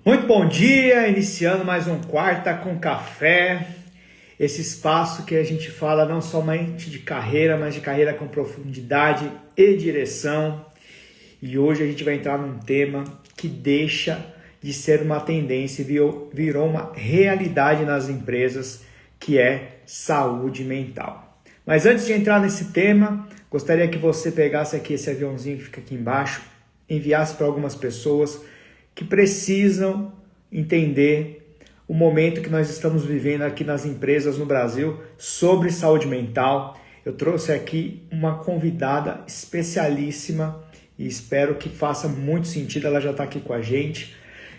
Muito bom dia, iniciando mais um Quarta com Café, esse espaço que a gente fala não somente de carreira, mas de carreira com profundidade e direção. E hoje a gente vai entrar num tema que deixa de ser uma tendência e virou uma realidade nas empresas, que é saúde mental. Mas antes de entrar nesse tema, gostaria que você pegasse aqui esse aviãozinho que fica aqui embaixo, enviasse para algumas pessoas que precisam entender o momento que nós estamos vivendo aqui nas empresas no Brasil sobre saúde mental. Eu trouxe aqui uma convidada especialíssima e espero que faça muito sentido, ela já está aqui com a gente.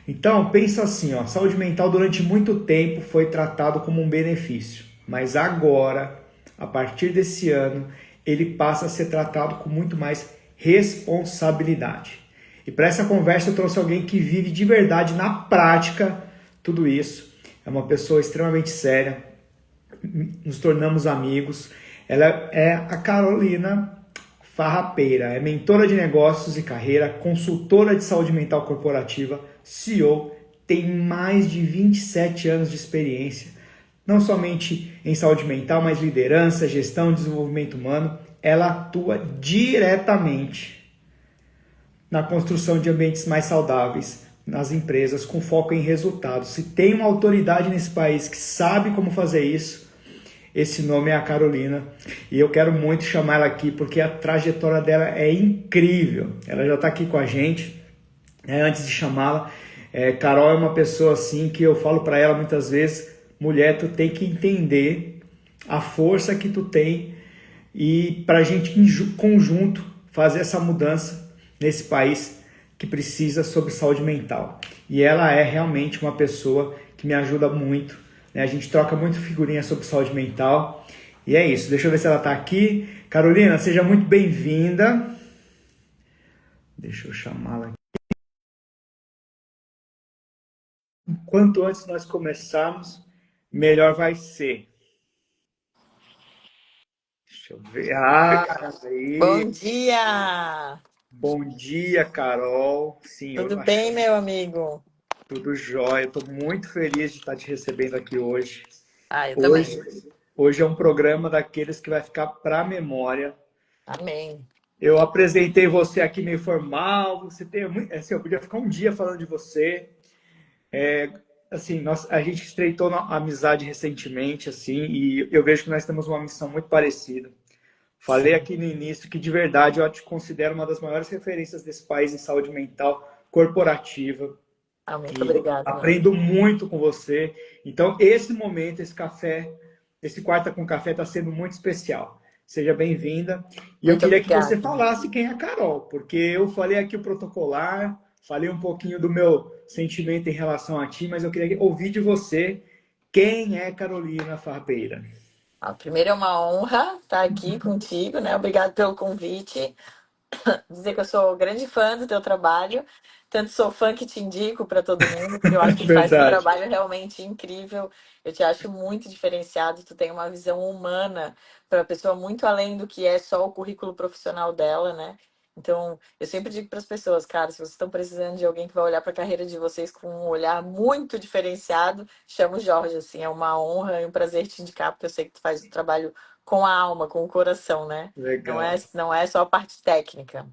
Então, pensa assim, ó, saúde mental durante muito tempo foi tratado como um benefício, mas agora, a partir desse ano, ele passa a ser tratado com muito mais responsabilidade. E para essa conversa eu trouxe alguém que vive de verdade, na prática, tudo isso. É uma pessoa extremamente séria, nos tornamos amigos. Ela é a Carolina Farrapeira, é mentora de negócios e carreira, consultora de saúde mental corporativa, CEO, tem mais de 27 anos de experiência, não somente em saúde mental, mas liderança, gestão, desenvolvimento humano. Ela atua diretamente na construção de ambientes mais saudáveis nas empresas, com foco em resultados. Se tem uma autoridade nesse país que sabe como fazer isso, esse nome é a Carolina. E eu quero muito chamar ela aqui, porque a trajetória dela é incrível. Ela já está aqui com a gente, né? Antes de chamá-la, Carol é uma pessoa assim que eu falo para ela muitas vezes: mulher, tu tem que entender a força que tu tem e para a gente em conjunto fazer essa mudança nesse país que precisa sobre saúde mental. E ela é realmente uma pessoa que me ajuda muito, né? A gente troca muito figurinha sobre saúde mental. E é isso, deixa eu ver se ela está aqui. Carolina, seja muito bem-vinda. Deixa eu chamá-la aqui. Quanto antes nós começarmos, melhor vai ser. Deixa eu ver. Aí. Bom dia! Bom dia, Carol. Sim, eu Tudo acho bem, meu amigo? tudo jóia. Estou muito feliz de estar te recebendo aqui hoje. Ah, eu também. Hoje é um programa daqueles que vai ficar para a memória. Amém. Eu apresentei você aqui meio formal. Você tem muito, assim, eu podia ficar um dia falando de você. Assim, a gente estreitou a amizade recentemente, assim, e eu vejo que nós temos uma missão muito parecida. Falei Sim. aqui no início que, de verdade, eu te considero uma das maiores referências desse país em saúde mental corporativa. Ah, muito E obrigada, meu amigo. aprendo muito com você. Então, esse momento, esse café, esse Quarta com Café está sendo muito especial. Seja bem-vinda. E eu Muito queria que você obrigada. falasse quem é a Carol, porque eu falei aqui o protocolar, falei um pouquinho do meu sentimento em relação a ti, mas eu queria ouvir de você quem é Carolina Farbeira. Ah, primeiro é uma honra estar aqui contigo, né? Obrigado pelo convite. Dizer que eu sou grande fã do teu trabalho. Tanto sou fã que te indico para todo mundo, porque eu acho que tu faz um Verdade. trabalho realmente incrível. Eu te acho muito diferenciado. Tu tem uma visão humana para a pessoa muito além do que é só o currículo profissional dela, né? Então, eu sempre digo para as pessoas, cara, se vocês estão precisando de alguém que vai olhar para a carreira de vocês com um olhar muito diferenciado, chama o Jorge, assim, é uma honra e um prazer te indicar, porque eu sei que tu faz o trabalho com a alma, com o coração, né? Legal. Não é só a parte técnica.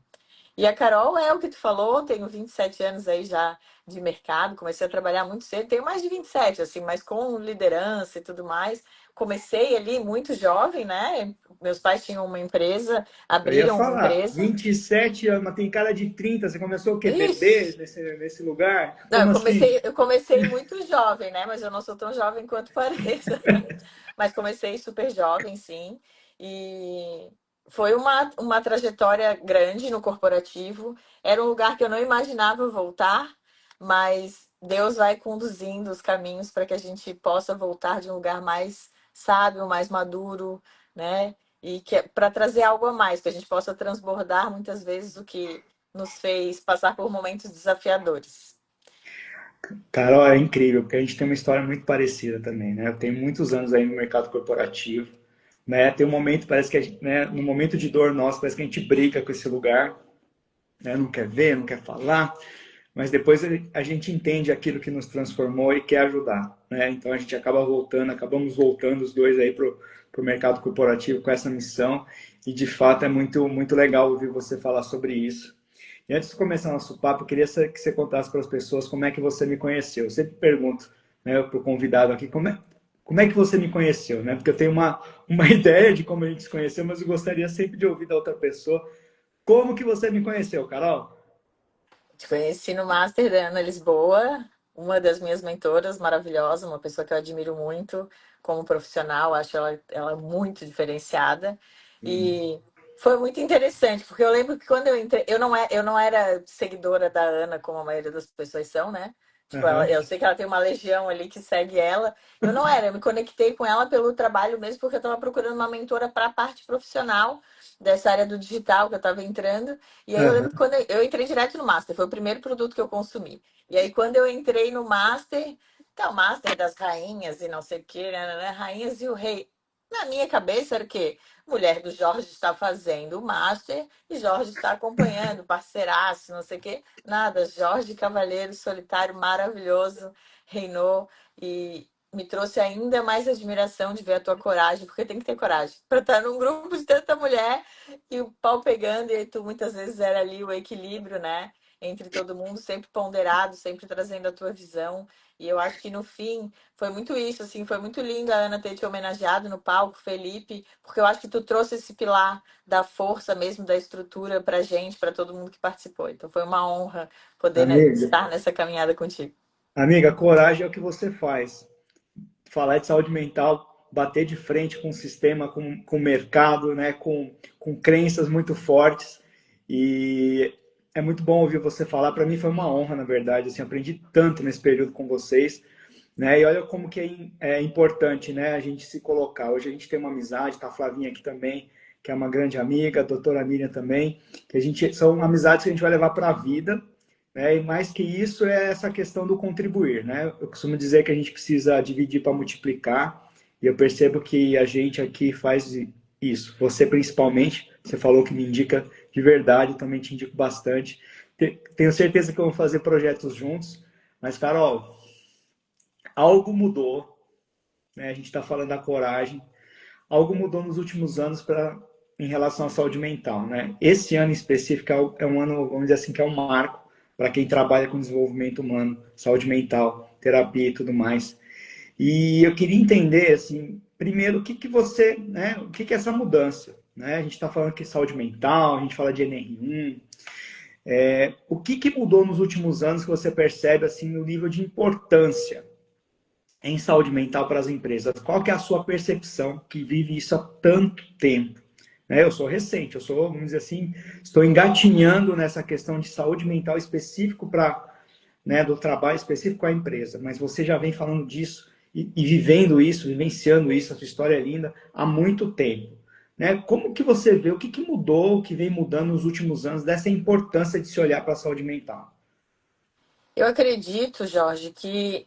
E a Carol é o que tu falou, tenho 27 anos aí já de mercado, comecei a trabalhar muito cedo, tenho mais de 27 assim, mas com liderança e tudo mais. Comecei ali muito jovem, né? Meus pais tinham uma empresa, Eu ia abriram uma falar, empresa. 27 anos, mas tem cara de 30. Você começou o quê? Bebê Ixi! nesse lugar? Não, Como assim? eu comecei muito jovem, né? Mas eu não sou tão jovem quanto pareça. Mas comecei super jovem, sim. E foi uma trajetória grande no corporativo. Era um lugar que eu não imaginava voltar, mas Deus vai conduzindo os caminhos para que a gente possa voltar de um lugar mais sábio, mais maduro, né? E que para trazer algo a mais, que a gente possa transbordar muitas vezes o que nos fez passar por momentos desafiadores. Carol, é incrível, porque a gente tem uma história muito parecida também, né? Eu tenho muitos anos aí no mercado corporativo, né? Tem um momento, parece que a gente, né, no momento de dor nosso, parece que a gente briga com esse lugar, né? Não quer ver, não quer falar. mas depois a gente entende aquilo que nos transformou e quer ajudar, né? Então a gente acabamos voltando os dois aí pro mercado corporativo com essa missão e de fato é muito legal ouvir você falar sobre isso. E antes de começar nosso papo, eu queria que você contasse para as pessoas como é que você me conheceu. Eu sempre pergunto, né, para o convidado aqui, como é que você me conheceu, né? Porque eu tenho uma ideia de como a gente se conheceu, mas eu gostaria sempre de ouvir da outra pessoa. Como que você me conheceu, Carol? Te conheci no Master da Ana Lisboa, uma das minhas mentoras maravilhosa, uma pessoa que eu admiro muito como profissional, acho ela muito diferenciada. E foi muito interessante, porque eu lembro que quando eu entrei, eu não era seguidora da Ana, como a maioria das pessoas são, né? Tipo, Aham. eu sei que ela tem uma legião ali que segue ela. Eu não era, eu me conectei com ela pelo trabalho mesmo, porque eu estava procurando uma mentora para a parte profissional dessa área do digital que eu estava entrando. E aí eu lembro que Aham. quando eu entrei direto no Master, foi o primeiro produto que eu consumi. E aí quando eu entrei no Master, então, Master das rainhas e não sei o quê, né, rainhas e o rei. Na minha cabeça era o quê? Mulher do Jorge está fazendo o Master e Jorge está acompanhando, parceiraço, não sei o quê. Nada, Jorge Cavaleiro Solitário, maravilhoso, reinou e me trouxe ainda mais admiração de ver a tua coragem, porque tem que ter coragem para estar num grupo de tanta mulher e o pau pegando, e aí tu muitas vezes era ali o equilíbrio, né? Entre todo mundo, sempre ponderado, sempre trazendo a tua visão. E eu acho que no fim foi muito isso, assim, foi muito lindo a Ana ter te homenageado no palco, Felipe, porque eu acho que tu trouxe esse pilar da força mesmo, da estrutura pra gente, pra todo mundo que participou. Então foi uma honra poder, né, Amiga, estar nessa caminhada contigo. amiga, coragem é o que você faz. Falar de saúde mental, bater de frente com o sistema, com o mercado, né, com crenças muito fortes. E é muito bom ouvir você falar. Para mim foi uma honra, na verdade. Assim, aprendi tanto nesse período com vocês. Né? E olha como que é importante, né, a gente se colocar. Hoje a gente tem uma amizade, tá a Flavinha aqui também, que é uma grande amiga, a doutora Miriam também, que a gente são amizades que a gente vai levar para a vida, né? E mais que isso é essa questão do contribuir, né? Eu costumo dizer que a gente precisa dividir para multiplicar, e eu percebo que a gente aqui faz isso. Você principalmente, você falou que me indica de verdade, eu também te indico bastante. Tenho certeza que vamos fazer projetos juntos, mas Carol, algo mudou, né? A gente está falando da coragem. Algo mudou nos últimos anos em relação à saúde mental, né? Esse ano em específico é um ano, vamos dizer assim, que é um marco para quem trabalha com desenvolvimento humano, saúde mental, terapia e tudo mais. E eu queria entender, assim, primeiro, o que que você, né? O que que é essa mudança, né? A gente está falando aqui de saúde mental, a gente fala de NR1. O que que mudou nos últimos anos que você percebe, assim, no nível de importância em saúde mental para as empresas? Qual que é a sua percepção que vive isso há tanto tempo? Né? Eu sou recente, vamos dizer assim, estou engatinhando nessa questão de saúde mental específico para, né, do trabalho específico com a empresa, mas você já vem falando disso e vivendo isso, vivenciando isso, a sua história é linda, há muito tempo. Né? Como que você vê, o que, que mudou, o que vem mudando nos últimos anos dessa importância de se olhar para a saúde mental? Eu acredito, Jorge, que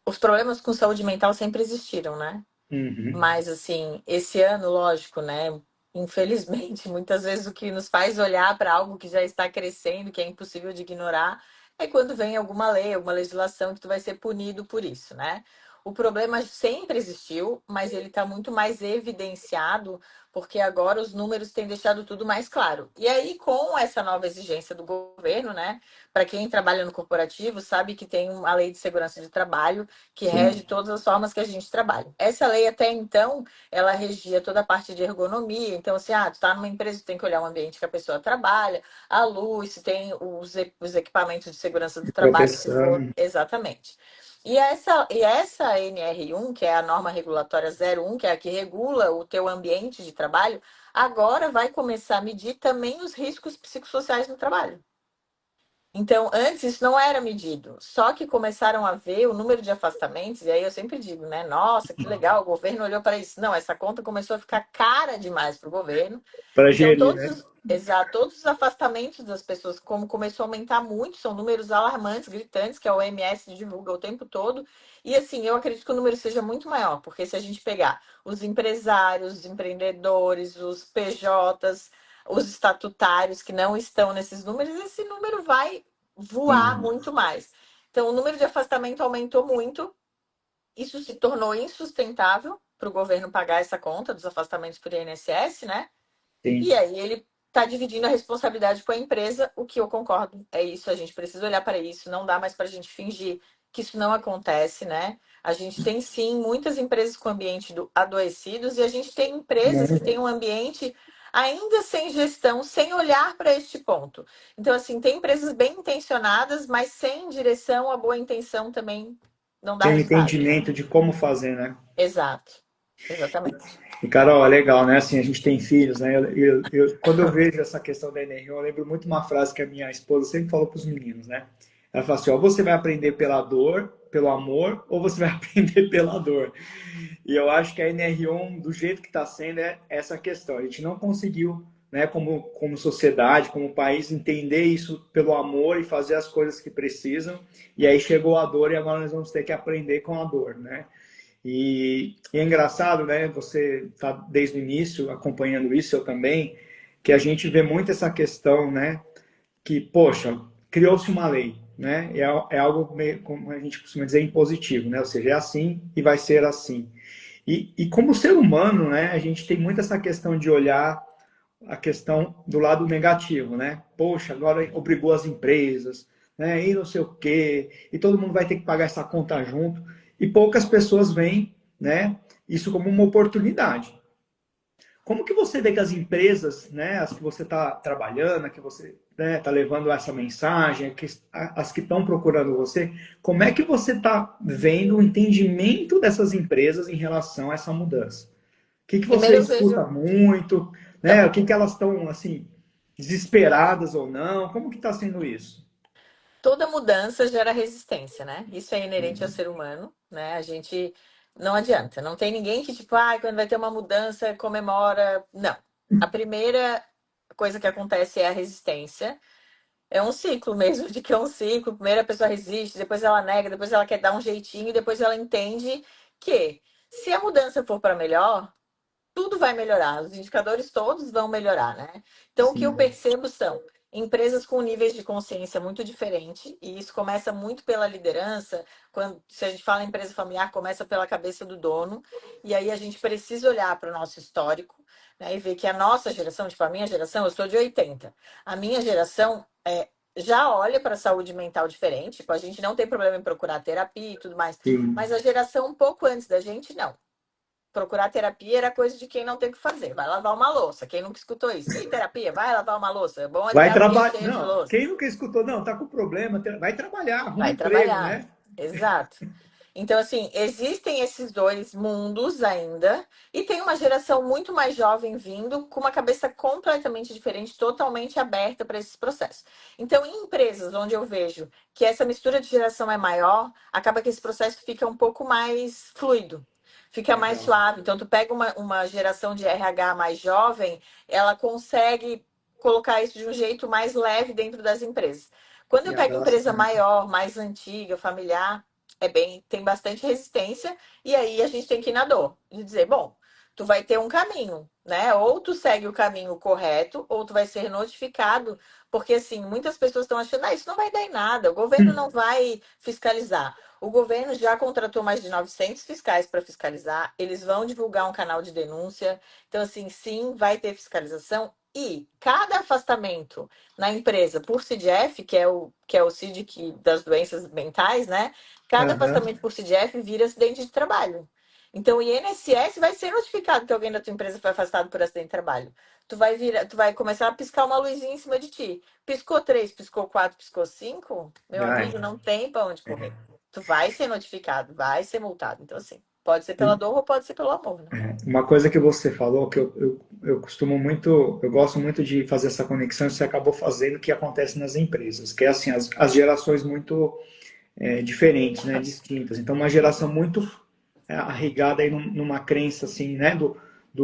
os problemas com saúde mental sempre existiram, né? Uhum. Mas, assim, esse ano, lógico, né? Infelizmente, muitas vezes o que nos faz olhar para algo que já está crescendo, que é impossível de ignorar, é quando vem alguma lei, alguma legislação que tu vai ser punido por isso, né? O problema sempre existiu, mas ele está muito mais evidenciado porque agora os números têm deixado tudo mais claro. E aí, com essa nova exigência do governo, né? Para quem trabalha no corporativo, sabe que tem uma lei de segurança de trabalho que rege Sim. todas as formas que a gente trabalha. Essa lei, até então, ela regia toda a parte de ergonomia. Então, assim, tu está numa empresa, tu tem que olhar o ambiente que a pessoa trabalha, a luz, se tem os equipamentos de segurança do De trabalho, se for. proteção. Exatamente. E essa NR1, que é a norma regulatória 01, que é a que regula o teu ambiente de trabalho, agora vai começar a medir também os riscos psicossociais no trabalho. Então, antes isso não era medido, só que começaram a ver o número de afastamentos, e aí eu sempre digo, né? Nossa, que legal, o governo olhou para isso. Não, essa conta começou a ficar cara demais para o governo. Para Então, gerir, né? todos os afastamentos das pessoas, como começou a aumentar muito, são números alarmantes, gritantes, que a OMS divulga o tempo todo. E assim, eu acredito que o número seja muito maior, porque se a gente pegar os empresários, os empreendedores, os PJs, os estatutários que não estão nesses números, esse número vai voar Sim. muito mais. Então, o número de afastamento aumentou muito. Isso se tornou insustentável para o governo pagar essa conta dos afastamentos por INSS, né? E Sim. aí ele está dividindo a responsabilidade com a empresa, o que eu concordo. É isso, a gente precisa olhar para isso. Não dá mais para a gente fingir que isso não acontece, né? A gente tem sim muitas empresas com ambiente adoecidos e a gente tem empresas que têm um ambiente ainda sem gestão, sem olhar para este ponto. Então, assim, tem empresas bem intencionadas, mas sem direção, a boa intenção também não dá Tem um resultado, né? entendimento de como fazer, né? Exato, exatamente. E, Carol, é legal, né? Assim, a gente tem filhos, né? Quando eu vejo essa questão da energia, eu lembro muito uma frase que a minha esposa sempre falou para os meninos, né? Ela fala assim, ó, você vai aprender pela dor, pelo amor, ou você vai aprender pela dor. E eu acho que a NR1, do jeito que está sendo, é essa questão. A gente não conseguiu, né, como sociedade, como país, entender isso pelo amor e fazer as coisas que precisam. E aí chegou a dor e agora nós vamos ter que aprender com a dor, né? E é engraçado, né? Você está desde o início acompanhando isso, eu também, que a gente vê muito essa questão, né? Que, poxa, criou-se uma lei, né? É algo, meio, como a gente costuma dizer, impositivo, né? Ou seja, é assim e vai ser assim. E como ser humano, né? A gente tem muito essa questão de olhar a questão do lado negativo, né? Poxa, agora obrigou as empresas, né? E não sei o quê, e todo mundo vai ter que pagar essa conta junto. E poucas pessoas veem, né? Isso como uma oportunidade. Como que você vê que as empresas, né, as que você está trabalhando, que você está, né, levando essa mensagem, as que estão procurando você, como é que você está vendo o entendimento dessas empresas em relação a essa mudança? O que você Primeiro eu escuta vejo. muito, Então, né? O que elas estão assim desesperadas ou não? Como que está sendo isso? toda mudança gera resistência, né? Isso é inerente ao ser humano, né? A gente não adianta. Não tem ninguém que, tipo, ah, quando vai ter uma mudança, comemora. Não. A primeira coisa que acontece é a resistência. É um ciclo mesmo, de que é um ciclo. Primeiro a pessoa resiste, depois ela nega, depois ela quer dar um jeitinho, depois ela entende que se a mudança for para melhor, tudo vai melhorar, os indicadores todos vão melhorar, né? Então, o que eu Sim, percebo são empresas com níveis de consciência muito diferentes, e isso começa muito pela liderança. Quando, se a gente fala em empresa familiar, começa pela cabeça do dono, e aí a gente precisa olhar para o nosso histórico, né, e ver que a nossa geração, tipo a minha geração, eu sou de 80, a minha geração já olha para a saúde mental diferente, tipo, a gente não tem problema em procurar terapia e tudo mais, sim. mas a geração um pouco antes da gente, não. Procurar terapia era coisa de quem não tem o que fazer. Vai lavar uma louça. Quem nunca escutou isso? E terapia? Vai lavar uma louça. É bom é ter Vai a pia trabalhar. cheia de Não, louça. quem nunca escutou, não, tá com problema, vai trabalhar, arruma Vai emprego, trabalhar. né? Exato. Então, assim, existem esses dois mundos ainda, e tem uma geração muito mais jovem vindo, com uma cabeça completamente diferente, totalmente aberta para esses processos. Então, em empresas onde eu vejo que essa mistura de geração é maior, acaba que esse processo fica um pouco mais fluido, fica mais Legal. suave. Então, tu pega uma geração de RH mais jovem, ela consegue colocar isso de um jeito mais leve dentro das empresas. Quando eu E pego abraço. empresa maior, mais antiga, familiar, tem bastante resistência, e aí a gente tem que ir na dor. De dizer, bom, tu vai ter um caminho, né? Ou tu segue o caminho correto, ou tu vai ser notificado, porque assim, muitas pessoas estão achando, ah, isso não vai dar em nada, o governo não vai fiscalizar. O governo já contratou mais de 900 fiscais para fiscalizar, eles vão divulgar um canal de denúncia. Então, assim, sim, vai ter fiscalização. E cada afastamento na empresa por CIDF, que é o CID das doenças mentais, né? Cada Aham. afastamento por CIDF vira acidente de trabalho. Então, o INSS vai ser notificado que alguém da tua empresa foi afastado por acidente de trabalho. Tu vai começar a piscar uma luzinha em cima de ti. Piscou 3, piscou 4, piscou 5, meu Ai. amigo, não tem pra onde correr. Tu vai ser notificado, vai ser multado. Então, assim, pode ser pela dor ou pode ser pelo amor, né? Uma coisa que você falou, que eu costumo muito, eu gosto muito de fazer essa conexão, você acabou fazendo, que acontece nas empresas, que é assim, as gerações muito diferentes, né, distintas. Então, uma geração muito arraigada aí numa crença assim, né, do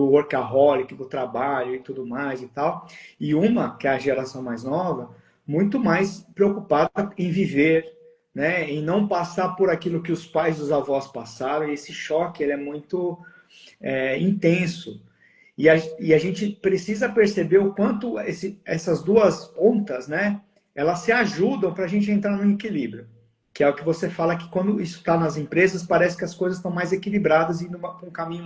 workaholic, do trabalho e tudo mais e tal. E uma, que é a geração mais nova, muito mais preocupada em viver, né, em não passar por aquilo que os pais e os avós passaram. E esse choque, ele é muito intenso. E a gente precisa perceber o quanto essas duas pontas, né, elas se ajudam para a gente entrar no equilíbrio. Que é o que você fala que quando isso está nas empresas, parece que as coisas estão mais equilibradas e num caminho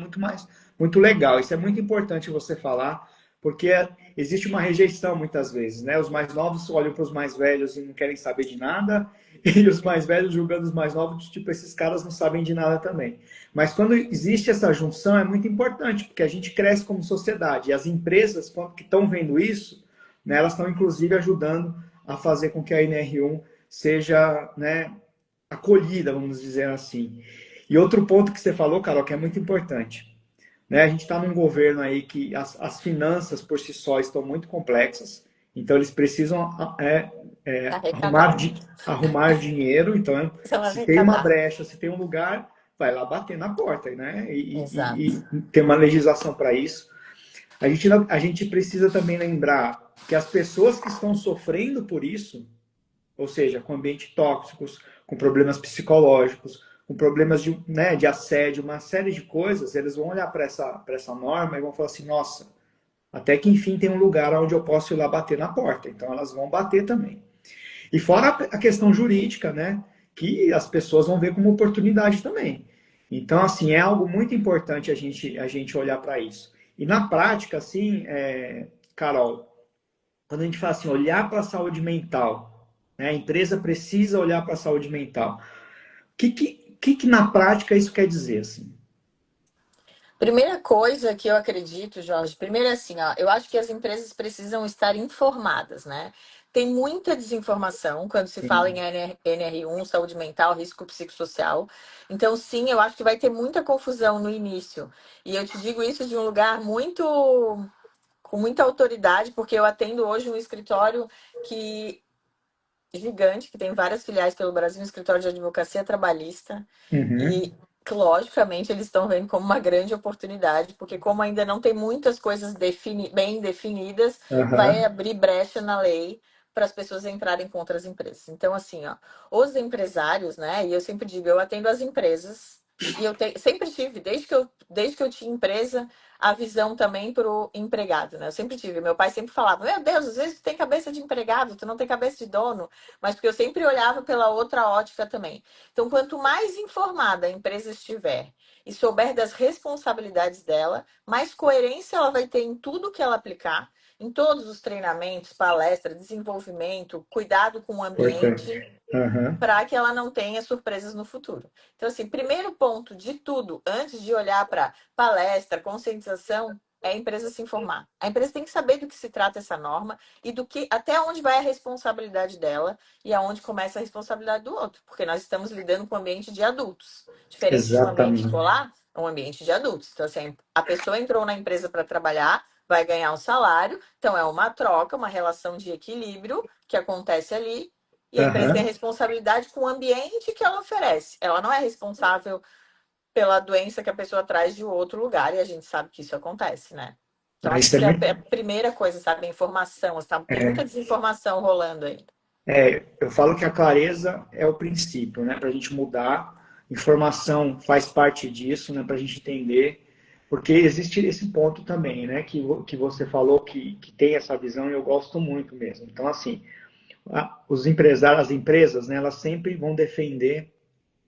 muito legal. Isso é muito importante você falar, porque existe uma rejeição muitas vezes, né? Os mais novos olham para os mais velhos e não querem saber de nada, e os mais velhos julgando os mais novos, tipo, esses caras não sabem de nada também. Mas quando existe essa junção, é muito importante, porque a gente cresce como sociedade. E as empresas que estão vendo isso, né, elas estão inclusive ajudando a fazer com que a NR1 seja, né, acolhida, vamos dizer assim. E outro ponto que você falou, Carol, que é muito importante. Né? A gente está num governo aí que as finanças por si só estão muito complexas, então eles precisam Arrecadar. arrumar dinheiro. Então, Precisam se tem uma arrecadar. brecha, se tem um lugar, vai lá bater na porta, né? Exato. E tem uma legislação para isso. A gente precisa também lembrar que as pessoas que estão sofrendo por isso, ou seja, com ambientes tóxicos, com problemas psicológicos, com problemas de assédio, uma série de coisas, eles vão olhar para essa norma e vão falar assim, nossa, até que enfim tem um lugar onde eu posso ir lá bater na porta. Então elas vão bater também. E fora a questão jurídica, né? Que as pessoas vão ver como oportunidade também. Então, assim, é algo muito importante a gente olhar para isso. E na prática, assim, Carol, quando a gente fala assim, olhar para a saúde mental, né? A empresa precisa olhar para a saúde mental. O que na prática isso quer dizer, assim? Primeira coisa que eu acredito, Jorge, primeiro assim, ó, eu acho que as empresas precisam estar informadas, né? Tem muita desinformação quando se fala em Sim. NR1, saúde mental, risco psicossocial. Então, sim, eu acho que vai ter muita confusão no início. E eu te digo isso de um lugar muito com muita autoridade, porque eu atendo hoje um escritório que gigante, que tem várias filiais pelo Brasil, um escritório de advocacia trabalhista. Uhum. E, logicamente, eles estão vendo como uma grande oportunidade, porque como ainda não tem muitas coisas bem definidas, vai Uhum. abrir brecha na lei para as pessoas entrarem contra as empresas. Então, assim, ó, os empresários, né? E eu sempre digo, eu atendo as empresas. E eu sempre tive, desde que eu tinha empresa, a visão também para o empregado, né? Eu sempre tive. Meu pai sempre falava: Meu Deus, às vezes tu tem cabeça de empregado, tu não tem cabeça de dono, mas porque eu sempre olhava pela outra ótica também. Então, quanto mais informada a empresa estiver e souber das responsabilidades dela, mais coerência ela vai ter em tudo que ela aplicar, em todos os treinamentos, palestras, desenvolvimento, cuidado com o ambiente, Importante. Uhum. para que ela não tenha surpresas no futuro. Então, assim, primeiro ponto de tudo, antes de olhar para palestra, conscientização, é a empresa se informar. A empresa tem que saber do que se trata essa norma e do que até onde vai a responsabilidade dela e aonde começa a responsabilidade do outro, porque nós estamos lidando com um ambiente de adultos. Diferente de um ambiente Exatamente. escolar, é um ambiente de adultos. Então, assim, a pessoa entrou na empresa para trabalhar, vai ganhar um salário, então é uma troca, uma relação de equilíbrio que acontece ali e a empresa tem a Uhum. responsabilidade com o ambiente que ela oferece. Ela não é responsável pela doença que a pessoa traz de outro lugar, e a gente sabe que isso acontece, né? Então, Ah, acho que isso é isso é muito. a primeira coisa, sabe? A informação. Tem muita desinformação rolando ainda. Eu falo que a clareza é o princípio, né? Para a gente mudar. Informação faz parte disso, né? Para a gente entender. Porque existe esse ponto também, né? Que você falou que tem essa visão e eu gosto muito mesmo. Então, assim, os empresários, as empresas, né? Elas sempre vão defender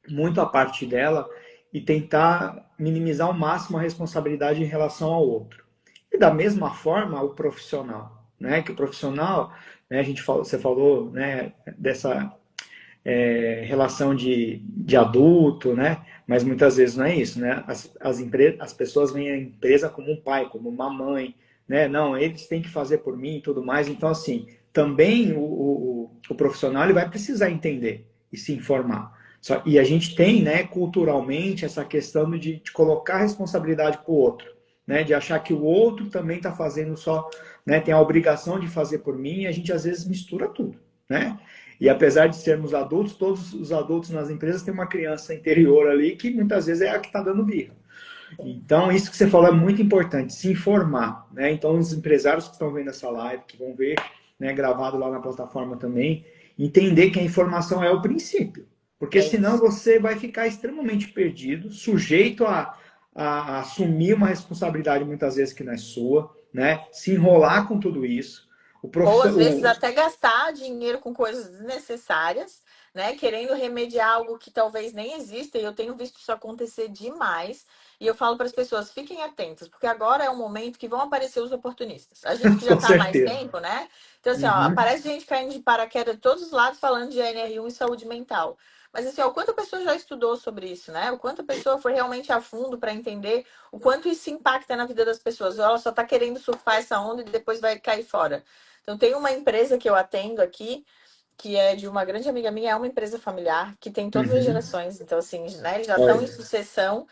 muito a parte dela e tentar minimizar ao máximo a responsabilidade em relação ao outro. E da mesma forma, o profissional, né? Que o profissional, né, você falou, né, dessa relação de adulto, né? Mas muitas vezes não é isso, né? As pessoas veem a empresa como um pai, como uma mãe, né? Não, eles têm que fazer por mim e tudo mais. Então, assim, também o profissional ele vai precisar entender e se informar. E a gente tem, né, culturalmente, essa questão de colocar a responsabilidade para o outro, né? De achar que o outro também está fazendo só, né? Tem a obrigação de fazer por mim e a gente às vezes mistura tudo, né? E apesar de sermos adultos, todos os adultos nas empresas têm uma criança interior ali que muitas vezes é a que está dando birra. Então, isso que você falou é muito importante, se informar. Né? Então, os empresários que estão vendo essa live, que vão ver, né, gravado lá na plataforma também, entender que a informação é o princípio. Porque É senão isso. você vai ficar extremamente perdido, sujeito a assumir uma responsabilidade muitas vezes que não é sua, né? Se enrolar com tudo isso. O Ou às profissional, vezes até gastar dinheiro com coisas desnecessárias, né? Querendo remediar algo que talvez nem exista, e eu tenho visto isso acontecer demais. E eu falo para as pessoas, fiquem atentas, porque agora é um momento que vão aparecer os oportunistas. A gente que já com está há mais certeza. tempo, né? Então, assim, ó, Uhum. aparece gente caindo de paraquedas de todos os lados falando de NR1 e saúde mental. Mas assim, ó, o quanto a pessoa já estudou sobre isso, né? O quanto a pessoa foi realmente a fundo para entender o quanto isso impacta na vida das pessoas. Ou ela só está querendo surfar essa onda e depois vai cair fora. Então, tem uma empresa que eu atendo aqui, que é de uma grande amiga minha, é uma empresa familiar, que tem todas as Uhum. gerações. Então, assim, né, eles já estão em Olha, sucessão.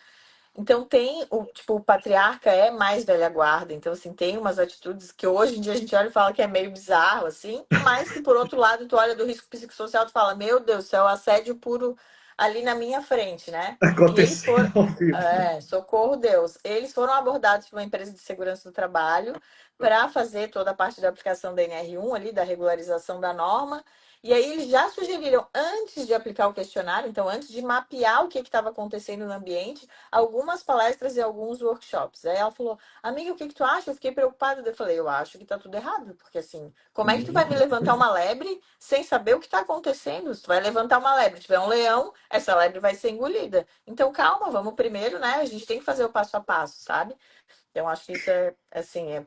Então tem o tipo, o patriarca é mais velha guarda, então assim, tem umas atitudes que hoje em dia a gente olha e fala que é meio bizarro assim, mas que por outro lado tu olha do risco psicossocial e fala, meu Deus do céu, assédio puro ali na minha frente, né? E eles aconteceu foram, ao vivo. socorro Deus, eles foram abordados por uma empresa de segurança do trabalho para fazer toda a parte da aplicação da NR1 ali, da regularização da norma. E aí eles já sugeriram, antes de aplicar o questionário, então antes de mapear o que estava acontecendo no ambiente, algumas palestras e alguns workshops. Aí ela falou, amiga, o que que tu acha? Eu fiquei preocupada. Eu falei, eu acho que tá tudo errado, porque assim, como é que tu Sim, vai me com levantar certeza. uma lebre sem saber o que tá acontecendo? Se tu vai levantar uma lebre, tiver um leão, essa lebre vai ser engolida. Então, calma, vamos primeiro, né? A gente tem que fazer o passo a passo, sabe? Então, acho que isso é, assim,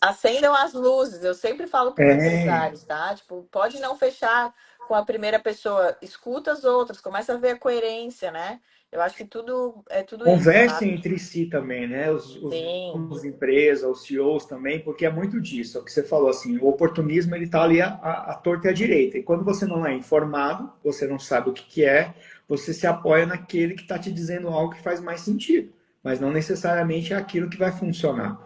acendam as luzes. Eu sempre falo para os É, empresários, tá? Tipo, pode não fechar com a primeira pessoa, escuta as outras, começa a ver a coerência, né? Eu acho que tudo é tudo isso, conversem sabe? entre si também, né? Os Sim, donos de empresa, os CEOs também, porque é muito disso. É o que você falou assim, o oportunismo ele está ali à torta e à direita. E quando você não é informado, você não sabe o que, que é, você se apoia naquele que está te dizendo algo que faz mais sentido, mas não necessariamente é aquilo que vai funcionar.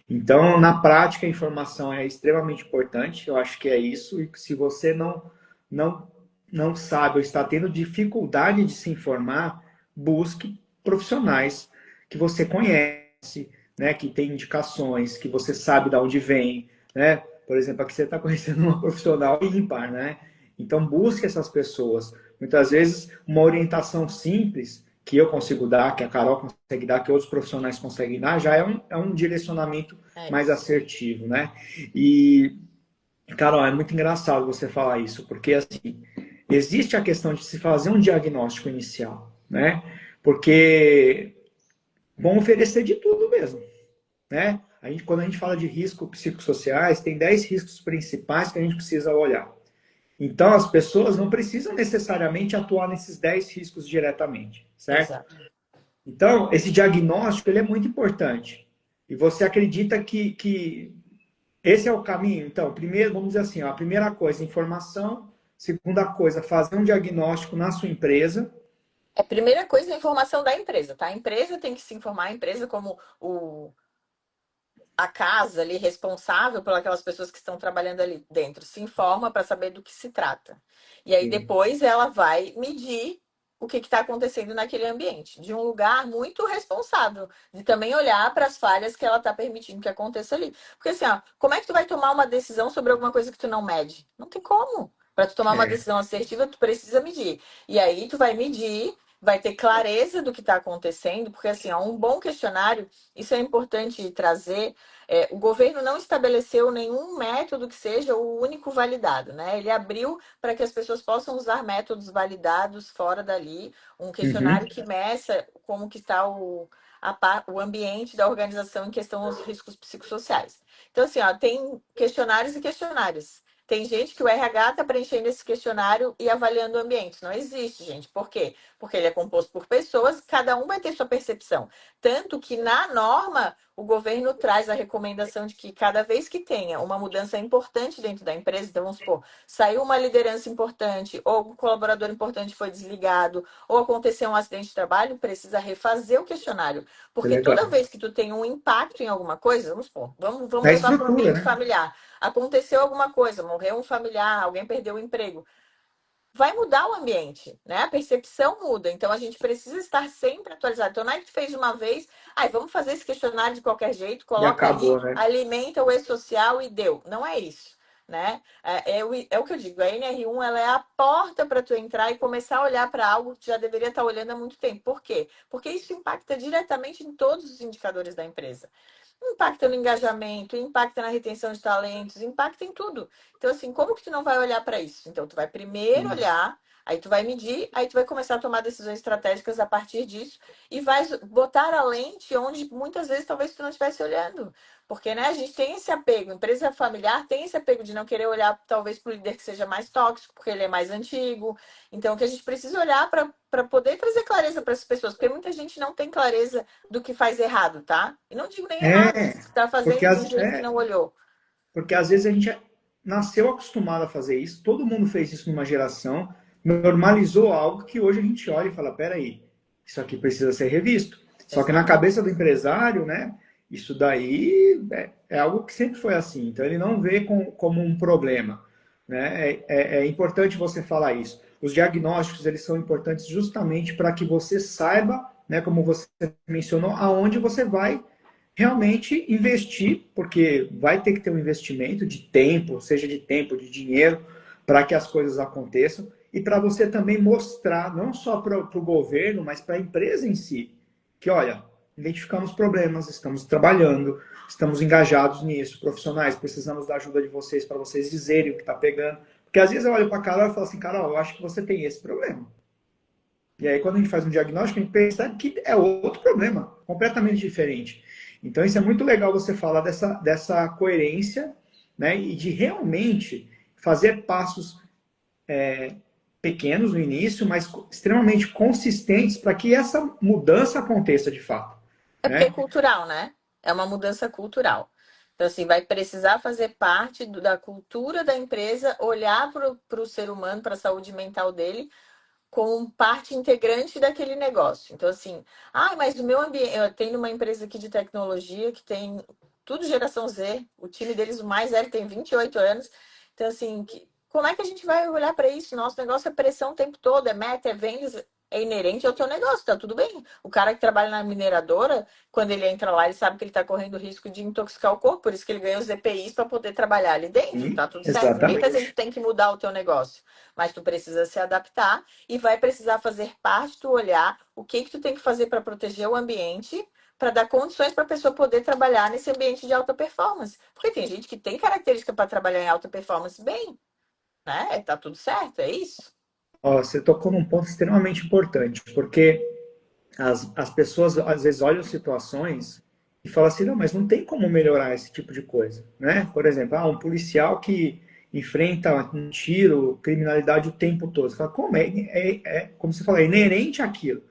Então, na prática, a informação é extremamente importante. Eu acho que é isso. E se você não não sabe ou está tendo dificuldade de se informar, busque profissionais que você conhece, né, que tem indicações, que você sabe de onde vem, né? Por exemplo, aqui você está conhecendo uma profissional ímpar, né? Então busque essas pessoas. Muitas vezes uma orientação simples que eu consigo dar, que a Carol consegue dar, que outros profissionais conseguem dar, já é um direcionamento é mais isso. assertivo, né? E, Carol, é muito engraçado você falar isso, porque assim, existe a questão de se fazer um diagnóstico inicial, né? Porque vão oferecer de tudo mesmo, né? Quando a gente fala de riscos psicossociais, tem 10 riscos principais que a gente precisa olhar. Então, as pessoas não precisam necessariamente atuar nesses 10 riscos diretamente, certo? Exato. Então, esse diagnóstico ele é muito importante. E você acredita que esse é o caminho? Então, primeiro, vamos dizer assim, ó, a primeira coisa, informação. Segunda coisa, fazer um diagnóstico na sua empresa. É a primeira coisa a informação da empresa, tá? A empresa tem que se informar, a empresa como a casa ali responsável por aquelas pessoas que estão trabalhando ali dentro se informa para saber do que se trata. E aí Sim. depois ela vai medir o que está acontecendo naquele ambiente, de um lugar muito responsável, de também olhar para as falhas que ela está permitindo que aconteça ali. Porque assim, ó, como é que tu vai tomar uma decisão sobre alguma coisa que tu não mede? Não tem como. Para tu tomar uma É, decisão assertiva, tu precisa medir. E aí tu vai medir, vai ter clareza do que está acontecendo, porque assim, ó, um bom questionário, isso é importante trazer, o governo não estabeleceu nenhum método que seja o único validado, né? Ele abriu para que as pessoas possam usar métodos validados fora dali, um questionário uhum, que meça como que está o ambiente da organização em questão aos riscos psicossociais. Então, assim, ó, tem questionários e questionários. Tem gente que o RH está preenchendo esse questionário e avaliando o ambiente. Não existe, gente. Por quê? Porque ele é composto por pessoas, cada um vai ter sua percepção. Tanto que na norma o governo traz a recomendação de que cada vez que tenha uma mudança importante dentro da empresa, então vamos supor, saiu uma liderança importante, ou um colaborador importante foi desligado, ou aconteceu um acidente de trabalho, precisa refazer o questionário. que Porque toda legal. vez que tu tem um impacto em alguma coisa, vamos supor, vamos Na levar para o estrutura, ambiente né? familiar. Aconteceu alguma coisa, morreu um familiar, alguém perdeu o emprego, vai mudar o ambiente, né? A percepção muda. Então a gente precisa estar sempre atualizado. Então não é que tu fez uma vez, ai, vamos fazer esse questionário de qualquer jeito, E coloca ali, acabou, né? alimenta o e-social e deu. Não é isso, né? É o que eu digo, a NR1 ela é a porta para tu entrar e começar a olhar para algo que tu já deveria estar olhando há muito tempo. Por quê? Porque isso impacta diretamente em todos os indicadores da empresa. impacta no engajamento, impacta na retenção de talentos, impacta em tudo. Então, assim, como que tu não vai olhar para isso? Então, tu vai primeiro Sim. olhar, aí tu vai medir, aí tu vai começar a tomar decisões estratégicas a partir disso e vai botar a lente onde muitas vezes talvez tu não estivesse olhando. Porque, né, a gente tem esse apego, empresa familiar tem esse apego de não querer olhar talvez para o líder que seja mais tóxico, porque ele é mais antigo. Então, que a gente precisa olhar para poder trazer clareza para essas pessoas, porque muita gente não tem clareza do que faz errado, tá? E não digo nem errado, É, mas está porque fazendo de um jeito que não olhou. porque às vezes a gente nasceu acostumado a fazer isso, todo mundo fez isso numa geração, normalizou algo que hoje a gente olha e fala, peraí, isso aqui precisa ser revisto. Só que na Exato. cabeça do empresário, né, isso daí é algo que sempre foi assim, então ele não vê como um problema. Né? É importante você falar isso. Os diagnósticos, eles são importantes justamente para que você saiba, né, como você mencionou, aonde você vai realmente investir, porque vai ter que ter um investimento de tempo, seja de tempo, de dinheiro, para que as coisas aconteçam e para você também mostrar, não só para o governo, mas para a empresa em si, que olha, identificamos problemas, estamos trabalhando, estamos engajados nisso, profissionais, precisamos da ajuda de vocês para vocês dizerem o que está pegando. Porque às vezes eu olho para a Carol e falo assim, Carol, eu acho que você tem esse problema. E aí, quando a gente faz um diagnóstico, a gente percebe que é outro problema, completamente diferente. Então, isso é muito legal você falar dessa coerência, né? E de realmente fazer passos pequenos no início, mas extremamente consistentes para que essa mudança aconteça de fato, É porque é né? cultural, né? É uma mudança cultural. Então, assim, vai precisar fazer parte da cultura da empresa, olhar para o ser humano, para a saúde mental dele, como parte integrante daquele negócio. Então, assim, mas o meu ambiente. Eu tenho uma empresa aqui de tecnologia que tem tudo geração Z, o time deles, o mais velho, tem 28 anos. Então, assim, como é que a gente vai olhar para isso? Nosso negócio é pressão o tempo todo, é meta, é vendas, é inerente ao teu negócio, tá tudo bem. O cara que trabalha na mineradora, quando ele entra lá, ele sabe que ele está correndo o risco de intoxicar o corpo, por isso que ele ganha os EPIs para poder trabalhar ali dentro, tá tudo certo. Ninguém está dizendo que Exatamente. tu tem que mudar o teu negócio, mas tu precisa se adaptar e vai precisar fazer parte do olhar o que tu tem que fazer para proteger o ambiente, para dar condições para a pessoa poder trabalhar nesse ambiente de alta performance. Porque tem gente que tem característica para trabalhar em alta performance bem, né? Tá tudo certo, é isso. Ó, você tocou num ponto extremamente importante, porque as pessoas às vezes olham situações e falam assim, não, mas não tem como melhorar esse tipo de coisa, né? Por exemplo, um policial que enfrenta um tiro, criminalidade o tempo todo. Você fala, como como você fala, é inerente àquilo.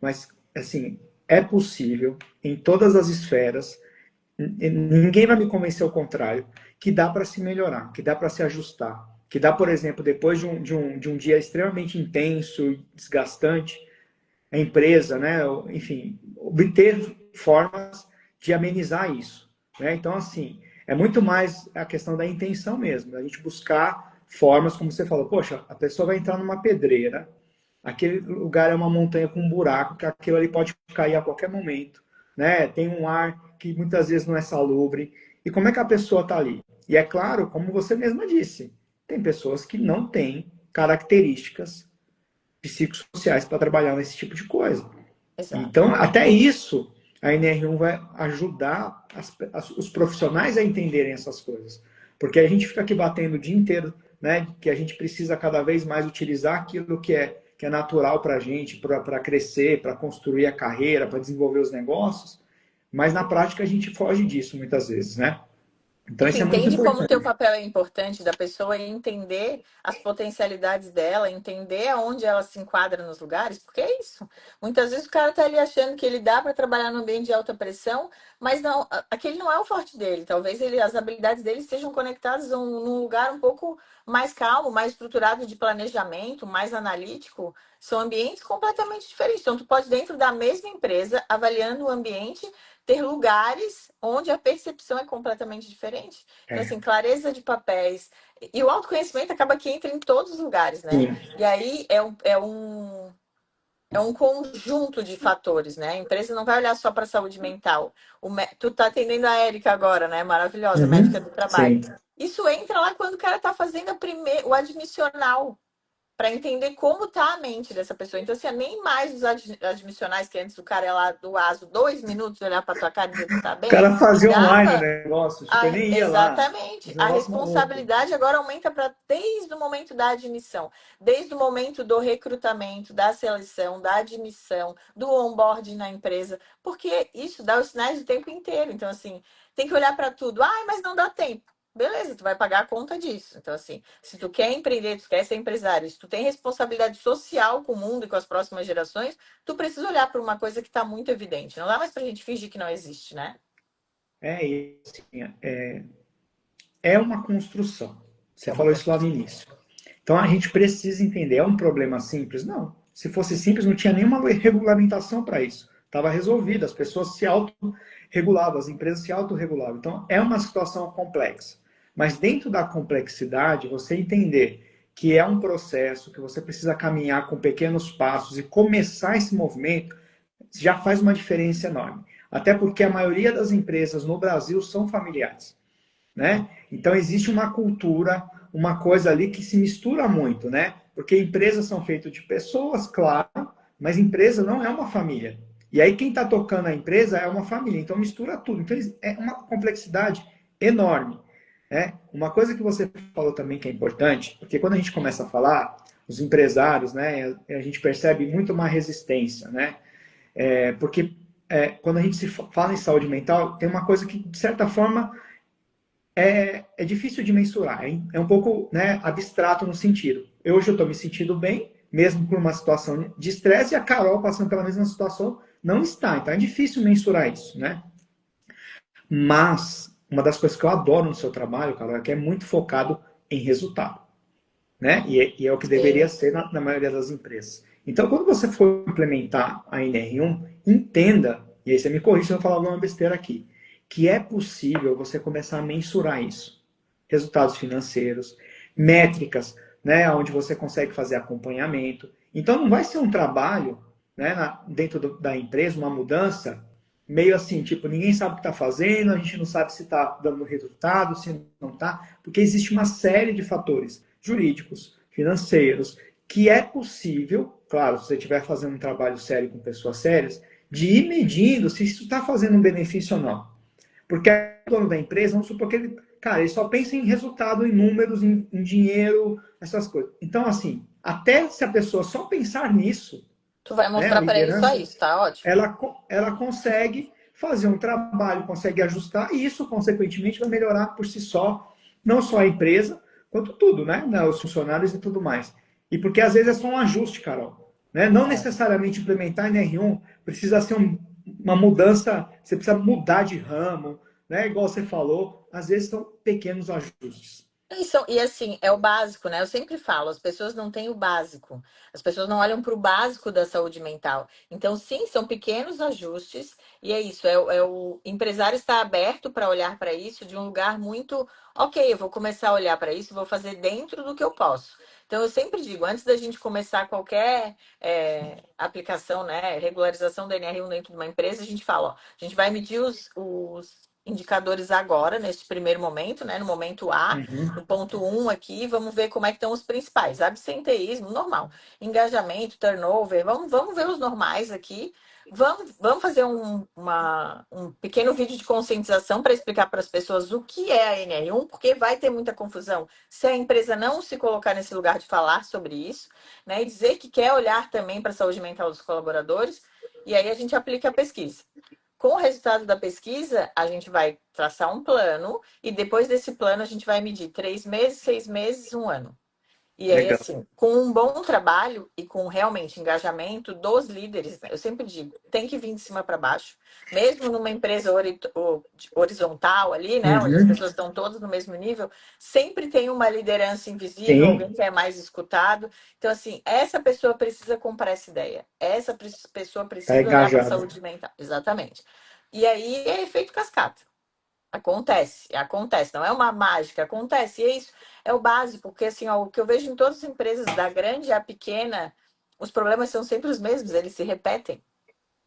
Mas, assim, é possível, em todas as esferas, ninguém vai me convencer ao contrário, que dá para se melhorar, que dá para se ajustar, que dá, por exemplo, depois de um dia extremamente intenso e desgastante, a empresa, né, enfim, obter formas de amenizar isso. Né? Então, assim, é muito mais a questão da intenção mesmo, a gente buscar formas, como você falou, poxa, a pessoa vai entrar numa pedreira, aquele lugar é uma montanha com um buraco, que aquilo ali pode cair a qualquer momento, né? Tem um ar que muitas vezes não é salubre. E como é que a pessoa está ali? E é claro, como você mesma disse, tem pessoas que não têm características psicossociais para trabalhar nesse tipo de coisa. Exato. Então, até isso, a NR1 vai ajudar os profissionais a entenderem essas coisas. Porque a gente fica aqui batendo o dia inteiro, né, que a gente precisa cada vez mais utilizar aquilo que é natural para a gente, para crescer, para construir a carreira, para desenvolver os negócios, mas na prática a gente foge disso muitas vezes, né? E Então tu isso é muito entende como o teu importante. papel é importante da pessoa entender as potencialidades dela, entender aonde ela se enquadra nos lugares, porque é isso. Muitas vezes o cara tá ali achando que ele dá para trabalhar num ambiente de alta pressão, mas não, aquele não é o forte dele. Talvez as habilidades dele estejam conectadas num lugar um pouco mais calmo, mais estruturado de planejamento, mais analítico. São ambientes completamente diferentes. Então, tu pode, dentro da mesma empresa, avaliando o ambiente, ter lugares onde a percepção é completamente diferente. Então, É, assim, clareza de papéis. E o autoconhecimento acaba que entra em todos os lugares, né? sim. E aí é um conjunto de fatores, né? A empresa não vai olhar só para a saúde mental. Tu tá atendendo a Érica agora, né? Maravilhosa, médica Uhum, do trabalho. sim. Isso entra lá quando o cara tá fazendo o admissional. para entender como tá a mente dessa pessoa. Então, assim, nem mais os admissionais que antes o cara é lá do ASO 2 minutos olhar para tua cara e dizer que tu tá O bem, cara fazia online o dava. negócio, tipo, ele nem ia lá. Exatamente. Esse A negócio maluco. responsabilidade agora aumenta para desde o momento da admissão, desde o momento do recrutamento, da seleção, da admissão, do onboarding na empresa, porque isso dá os sinais o tempo inteiro. Então, assim, tem que olhar para tudo. Ah, mas não dá tempo. Beleza, tu vai pagar a conta disso. Então, assim, se tu quer empreender, tu quer ser empresário, se tu tem responsabilidade social com o mundo e com as próximas gerações, tu precisa olhar para uma coisa que está muito evidente. Não dá mais pra gente fingir que não existe, né? É isso, assim, é uma construção. Você É uma falou isso lá no construção. início. Então a gente precisa entender, é um problema simples? Não. Se fosse simples, não tinha nenhuma regulamentação para isso. Estava resolvido, as pessoas se autorregulavam, as empresas se autorregulavam. Então é uma situação complexa. Mas dentro da complexidade, você entender que é um processo, que você precisa caminhar com pequenos passos e começar esse movimento, já faz uma diferença enorme. Até porque a maioria das empresas no Brasil são familiares, né? Então existe uma cultura, uma coisa ali que se mistura muito, né? Porque empresas são feitas de pessoas, claro, mas empresa não é uma família. E aí quem está tocando a empresa é uma família, então mistura tudo. Então é uma complexidade enorme, né? Uma coisa que você falou também que é importante, porque quando a gente começa a falar, os empresários, né, a gente percebe muito uma resistência, né? Porque quando a gente se fala em saúde mental, tem uma coisa que, de certa forma, é difícil de mensurar, hein? É um pouco, né, abstrato no sentido. Hoje eu estou me sentindo bem, mesmo por uma situação de estresse, e a Carol, passando pela mesma situação, não está. Então é difícil mensurar isso, né? Mas uma das coisas que eu adoro no seu trabalho, Carol, é que é muito focado em resultado, né? E é o que deveria Sim. ser na maioria das empresas. Então, quando você for implementar a NR1, entenda, e aí você me corrija se eu falar alguma besteira aqui, que é possível você começar a mensurar isso. Resultados financeiros, métricas, né, onde você consegue fazer acompanhamento. Então, não vai ser um trabalho, né, dentro da empresa, uma mudança, meio assim, tipo, ninguém sabe o que está fazendo, a gente não sabe se está dando resultado, se não está, porque existe uma série de fatores jurídicos, financeiros, que é possível, claro, se você estiver fazendo um trabalho sério com pessoas sérias, de ir medindo se isso está fazendo um benefício ou não. Porque o dono da empresa, vamos supor que ele, cara, ele só pensa em resultado, em números, em dinheiro, essas coisas. Então, assim, até se a pessoa só pensar nisso, Tu vai né, a mostrar para ele só liderança, isso, tá ótimo. ela consegue fazer um trabalho, consegue ajustar, e isso, consequentemente, vai melhorar por si só, não só a empresa, quanto tudo, né? Os funcionários e tudo mais. E porque às vezes é só um ajuste, Carol. Né? Não É. necessariamente implementar em R1 precisa ser uma mudança, você precisa mudar de ramo, né? Igual você falou, às vezes são pequenos ajustes. E assim, é o básico, né? Eu sempre falo, as pessoas não têm o básico. As pessoas não olham para o básico da saúde mental. Então, sim, são pequenos ajustes, e é isso. O empresário está aberto para olhar para isso de um lugar muito, ok, eu vou começar a olhar para isso, vou fazer dentro do que eu posso. Então, eu sempre digo, antes da gente começar qualquer aplicação, né, regularização da NR1 dentro de uma empresa, a gente fala, ó, a gente vai medir os indicadores agora, neste primeiro momento, né, no momento A, Uhum. no ponto 1 aqui, vamos ver como é que estão os principais. Absenteísmo, normal. Engajamento, turnover, vamos ver os normais aqui. Vamos fazer um pequeno vídeo de conscientização para explicar para as pessoas o que é a NR1, porque vai ter muita confusão se a empresa não se colocar nesse lugar de falar sobre isso, né? E dizer que quer olhar também para a saúde mental dos colaboradores, e aí a gente aplica a pesquisa. Com o resultado da pesquisa, a gente vai traçar um plano e depois desse plano a gente vai medir 3 meses, 6 meses, um ano. E aí, Legal. assim, com um bom trabalho e com realmente engajamento dos líderes, né? Eu sempre digo, tem que vir de cima para baixo, mesmo numa empresa horizontal ali, né, onde as Uhum. pessoas estão todas no mesmo nível, sempre tem uma liderança invisível, alguém Sim, que é mais escutado. Então, assim, essa pessoa precisa comprar essa ideia, pessoa tá precisa olhar para a engajado. saúde mental, exatamente. E aí é efeito cascata. Acontece, acontece, não é uma mágica, acontece. E é isso, é o básico, porque assim, ó, o que eu vejo em todas as empresas, da grande à pequena, os problemas são sempre os mesmos, eles se repetem.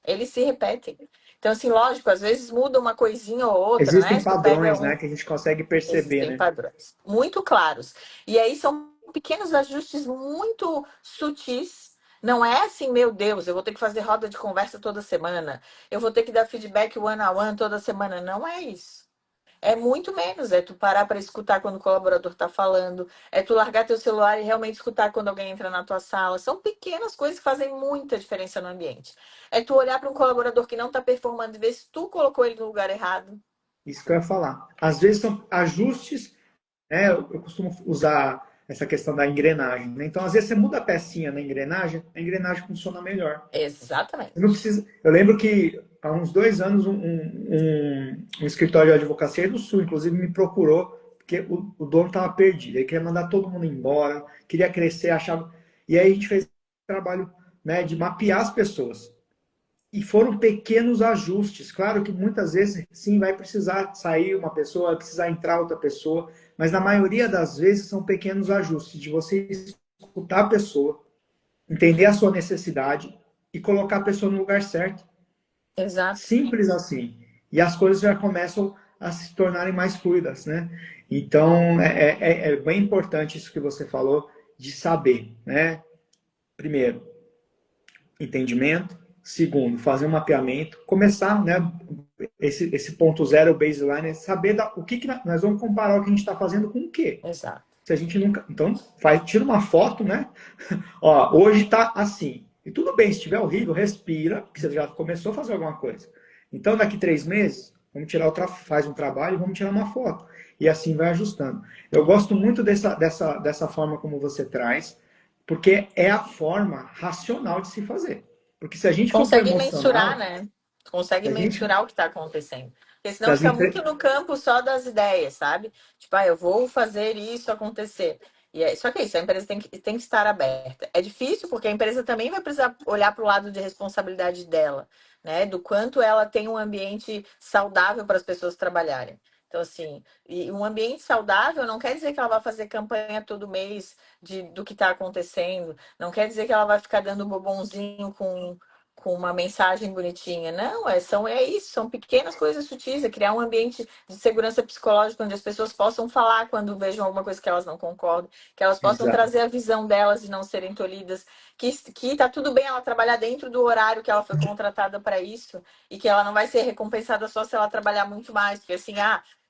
Eles se repetem. Então, assim, lógico, às vezes muda uma coisinha ou outra, né? Existem Se tu pega padrões, né, um. que a gente consegue perceber, Existem né? padrões muito claros. E aí são pequenos ajustes muito sutis. Não é assim, meu Deus, eu vou ter que fazer roda de conversa toda semana, eu vou ter que dar feedback one a one toda semana. Não é isso. É muito menos, é tu parar para escutar quando o colaborador está falando, é tu largar teu celular e realmente escutar quando alguém entra na tua sala. São pequenas coisas que fazem muita diferença no ambiente. É tu olhar para um colaborador que não está performando e ver se tu colocou ele no lugar errado. Isso que eu ia falar. Às vezes são ajustes, né? Eu costumo usar essa questão da engrenagem, né? Então, às vezes você muda a pecinha na engrenagem, a engrenagem funciona melhor. Você não Exatamente. precisa. Eu lembro que há uns 2 anos um escritório de advocacia do Sul, inclusive, me procurou porque o dono estava perdido. Ele queria mandar todo mundo embora, queria crescer, achava. E aí a gente fez um trabalho, né, de mapear as pessoas. E foram pequenos ajustes. Claro que muitas vezes, sim, vai precisar sair uma pessoa, vai precisar entrar outra pessoa, mas na maioria das vezes são pequenos ajustes de você escutar a pessoa, entender a sua necessidade e colocar a pessoa no lugar certo. Exato. Simples assim. E as coisas já começam a se tornarem mais fluidas, né? Então, é bem importante isso que você falou de saber, né? Primeiro, entendimento. Segundo, fazer um mapeamento. Começar, né? Esse ponto zero, o baseline, é saber o que nós vamos comparar o que a gente está fazendo com o quê. Exato. Se a gente nunca. Então, tira uma foto, né? Ó, hoje está assim. E tudo bem, se estiver horrível, respira, porque você já começou a fazer alguma coisa. Então, daqui 3 meses, vamos tirar faz um trabalho e vamos tirar uma foto. E assim vai ajustando. Eu gosto muito dessa forma como você traz, porque é a forma racional de se fazer. Porque se a gente for para o Consegue mensurar, emocional, né? Consegue se a gente, mensurar o que está acontecendo. Porque se senão as fica empre... muito no campo só das ideias, sabe? Tipo, eu vou fazer isso acontecer. Só que é isso, a empresa tem que estar aberta. É difícil porque a empresa também vai precisar olhar para o lado de responsabilidade dela, né? Do quanto ela tem um ambiente saudável para as pessoas trabalharem. Então, assim, e um ambiente saudável não quer dizer que ela vai fazer campanha todo mês do que está acontecendo. Não quer dizer que ela vai ficar dando bombonzinho com uma mensagem bonitinha. Não, é isso, são pequenas coisas sutis, é criar um ambiente de segurança psicológica onde as pessoas possam falar quando vejam alguma coisa que elas não concordam, que elas possam Exato. trazer a visão delas e não serem tolhidas, que tá tudo bem ela trabalhar dentro do horário que ela foi contratada para isso e que ela não vai ser recompensada só se ela trabalhar muito mais, porque assim,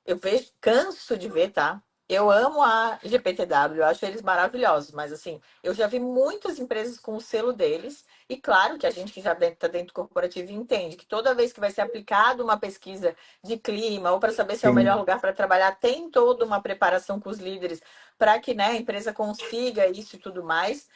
eu vejo, canso de ver, tá? Eu amo a GPTW, eu acho eles maravilhosos, mas assim, eu já vi muitas empresas com o selo deles e claro que a gente que já está dentro do corporativo entende que toda vez que vai ser aplicado uma pesquisa de clima ou para saber se é o melhor Sim. lugar para trabalhar, tem toda uma preparação com os líderes para que, né, a empresa consiga isso e tudo mais.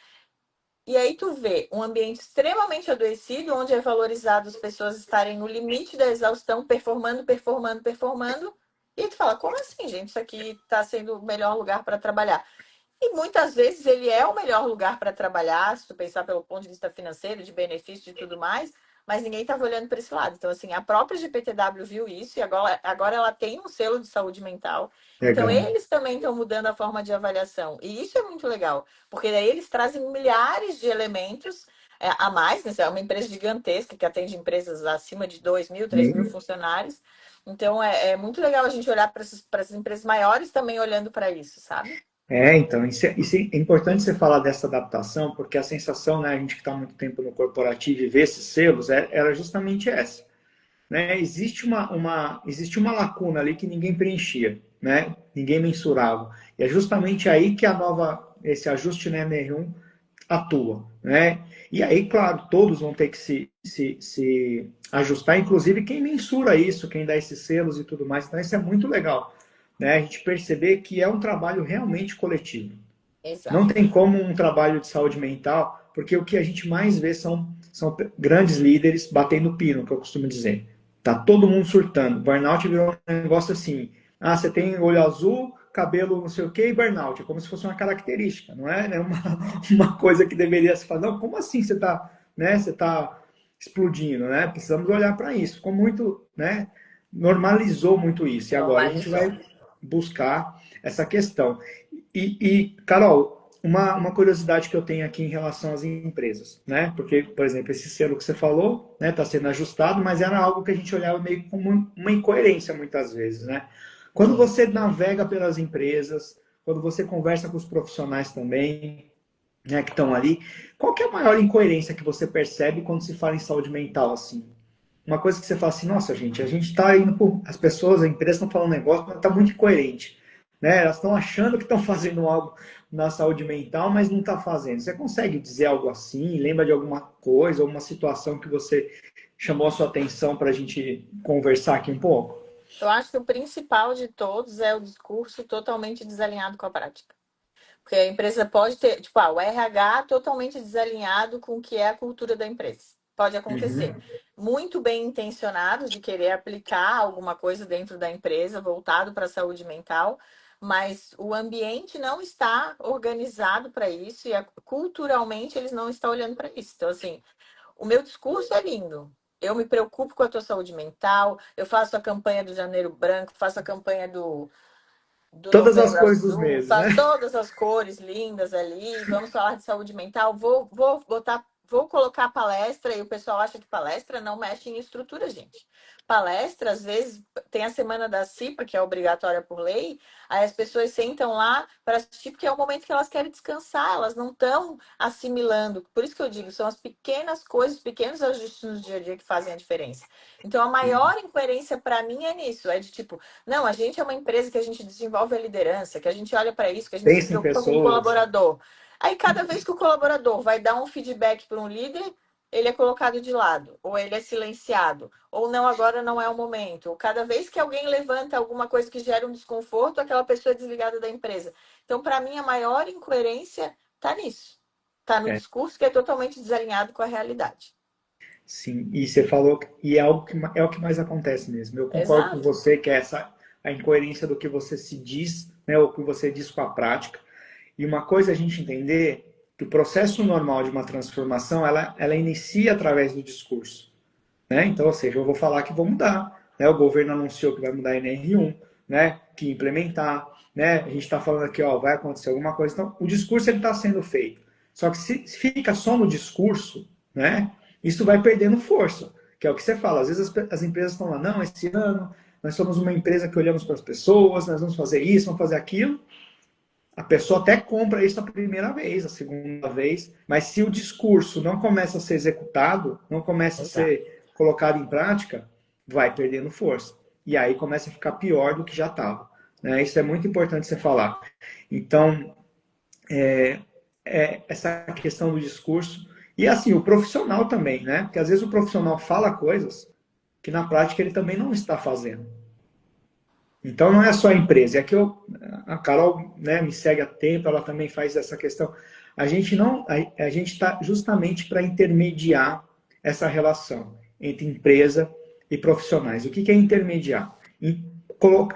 E aí tu vê um ambiente extremamente adoecido, onde é valorizado as pessoas estarem no limite da exaustão, performando, performando, performando. E aí tu fala, como assim, gente? Isso aqui está sendo o melhor lugar para trabalhar. E muitas vezes ele é o melhor lugar para trabalhar, se tu pensar pelo ponto de vista financeiro, de benefício e tudo mais, mas ninguém estava olhando para esse lado. Então, assim, a própria GPTW viu isso e agora ela tem um selo de saúde mental. Então, Legal. eles também estão mudando a forma de avaliação. E isso é muito legal, porque daí eles trazem milhares de elementos a mais, né? É uma empresa gigantesca que atende empresas acima de 2.000, 3.000 Sim. funcionários. Então, é muito legal a gente olhar para essas empresas maiores também olhando para isso, sabe? Então, isso é importante você falar dessa adaptação, porque a sensação, né, a gente que está muito tempo no corporativo e vê esses selos, era justamente essa. Né? Existe uma lacuna ali que ninguém preenchia, né? Ninguém mensurava. E é justamente aí que esse ajuste na MR1 atua. Né? E aí, claro, todos vão ter que se ajustar, inclusive quem mensura isso, quem dá esses selos e tudo mais. Então, isso é muito legal. Né? A gente perceber que é um trabalho realmente coletivo. Não Exato. tem como um trabalho de saúde mental, porque o que a gente mais vê são grandes líderes batendo pino, que eu costumo dizer. Tá todo mundo surtando. Burnout virou um negócio assim. Você tem olho azul, cabelo não sei o que e burnout. É como se fosse uma característica, não é? É uma coisa que deveria se falar. Não, como assim você está, né? Você tá explodindo, né? Precisamos olhar para isso. Ficou muito, né? Normalizou muito isso. E agora a gente Normalizou. vai buscar essa questão. Carol, uma curiosidade que eu tenho aqui em relação às empresas, né? Porque, por exemplo, esse selo que você falou, né, está sendo ajustado, mas era algo que a gente olhava meio como uma incoerência muitas vezes, né? Quando Sim. você navega pelas empresas, quando você conversa com os profissionais também, né, que estão ali, qual que é a maior incoerência que você percebe quando se fala em saúde mental, assim? Uma coisa que você fala assim, nossa, gente, a gente está indo por... As pessoas, a empresa estão falando um negócio, mas está muito incoerente. Né? Elas estão achando que estão fazendo algo na saúde mental, mas não está fazendo. Você consegue dizer algo assim? Lembra de alguma coisa, alguma situação que você chamou a sua atenção para a gente conversar aqui um pouco? Eu acho que o principal de todos é o discurso totalmente desalinhado com a prática. Porque a empresa pode ter, tipo, o RH totalmente desalinhado com o que é a cultura da empresa. Pode acontecer. Uhum. Muito bem intencionados de querer aplicar alguma coisa dentro da empresa, voltado para a saúde mental, mas o ambiente não está organizado para isso e culturalmente eles não estão olhando para isso. Então, assim, o meu discurso é lindo. Eu me preocupo com a tua saúde mental, eu faço a campanha do Janeiro Branco, faço a campanha do Todas as Novembro cores dos Azul, meses, né? faço todas as cores lindas ali, vamos falar de saúde mental, vou botar, vou colocar palestra e o pessoal acha que palestra não mexe em estrutura, gente. Palestra, às vezes, tem a semana da CIPA, que é obrigatória por lei, aí as pessoas sentam lá para assistir, porque é o momento que elas querem descansar, elas não estão assimilando. Por isso que eu digo, são as pequenas coisas, pequenos ajustes no dia a dia que fazem a diferença. Então, a maior incoerência para mim é nisso, é de tipo, não, a gente é uma empresa que a gente desenvolve a liderança, que a gente olha para isso, que a gente se Pensa em preocupa com o pessoas. colaborador. Aí, cada vez que o colaborador vai dar um feedback para um líder, ele é colocado de lado, ou ele é silenciado, ou não, agora não é o momento. Ou cada vez que alguém levanta alguma coisa que gera um desconforto, aquela pessoa é desligada da empresa. Então, para mim, a maior incoerência está nisso. Está no É, discurso que é totalmente desalinhado com a realidade. sim, e você falou, e é algo que é o que mais acontece mesmo. Eu concordo com Exato. você que é essa a incoerência do que você se diz, né, o que você diz com a prática. E uma coisa é a gente entender que o processo normal de uma transformação, ela inicia através do discurso. Né? Então, ou seja, eu vou falar que vou mudar. Né? O governo anunciou que vai mudar a NR1, né? Que implementar. Né? A gente está falando aqui, ó, vai acontecer alguma coisa. Então, o discurso está sendo feito. Só que se fica só no discurso, né? Isso vai perdendo força. Que é o que você fala. Às vezes as empresas estão lá, não, esse ano nós somos uma empresa que olhamos para as pessoas, nós vamos fazer isso, vamos fazer aquilo. A pessoa até compra isso a primeira vez, a segunda vez, mas se o discurso não começa a ser executado, não começa a Exato. ser colocado em prática, vai perdendo força. E aí começa a ficar pior do que já estava. Né? Isso é muito importante você falar. Então, essa questão do discurso. E assim, o profissional também, né? Porque às vezes o profissional fala coisas que na prática ele também não está fazendo. Então não é só a empresa, é que a Carol, né, me segue há tempo, ela também faz essa questão. A gente não, a gente está justamente para intermediar essa relação entre empresa e profissionais. O que é intermediar?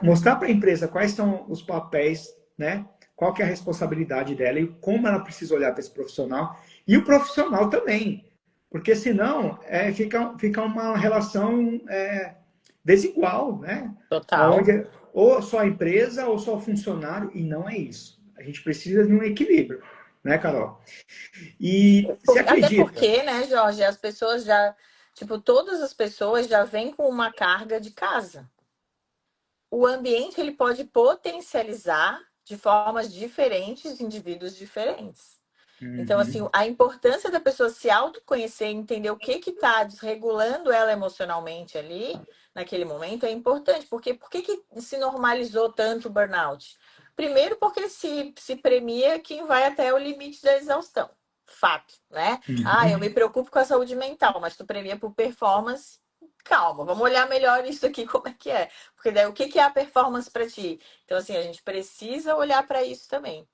Mostrar para a empresa quais são os papéis, né? Qual que é a responsabilidade dela e como ela precisa olhar para esse profissional e o profissional também, porque senão fica uma relação desigual, né? Total. Onde ou só a empresa ou só o funcionário, e não é isso. A gente precisa de um equilíbrio, né, Carol? E você Até acredita? porque, né, Jorge, as pessoas já, tipo, todas as pessoas já vêm com uma carga de casa. O ambiente ele pode potencializar de formas diferentes indivíduos diferentes. Então, assim, Uhum, a importância da pessoa se autoconhecer, entender o que está desregulando ela emocionalmente ali, naquele momento, é importante. Porque por que se normalizou tanto o burnout? Primeiro, porque se premia quem vai até o limite da exaustão. Fato, né? Ah, eu me uhum. preocupo com a saúde mental, mas tu premia por performance. Calma, vamos olhar melhor isso aqui, como é que é. Porque daí, o que é a performance para ti? Então, assim, a gente precisa olhar para isso também.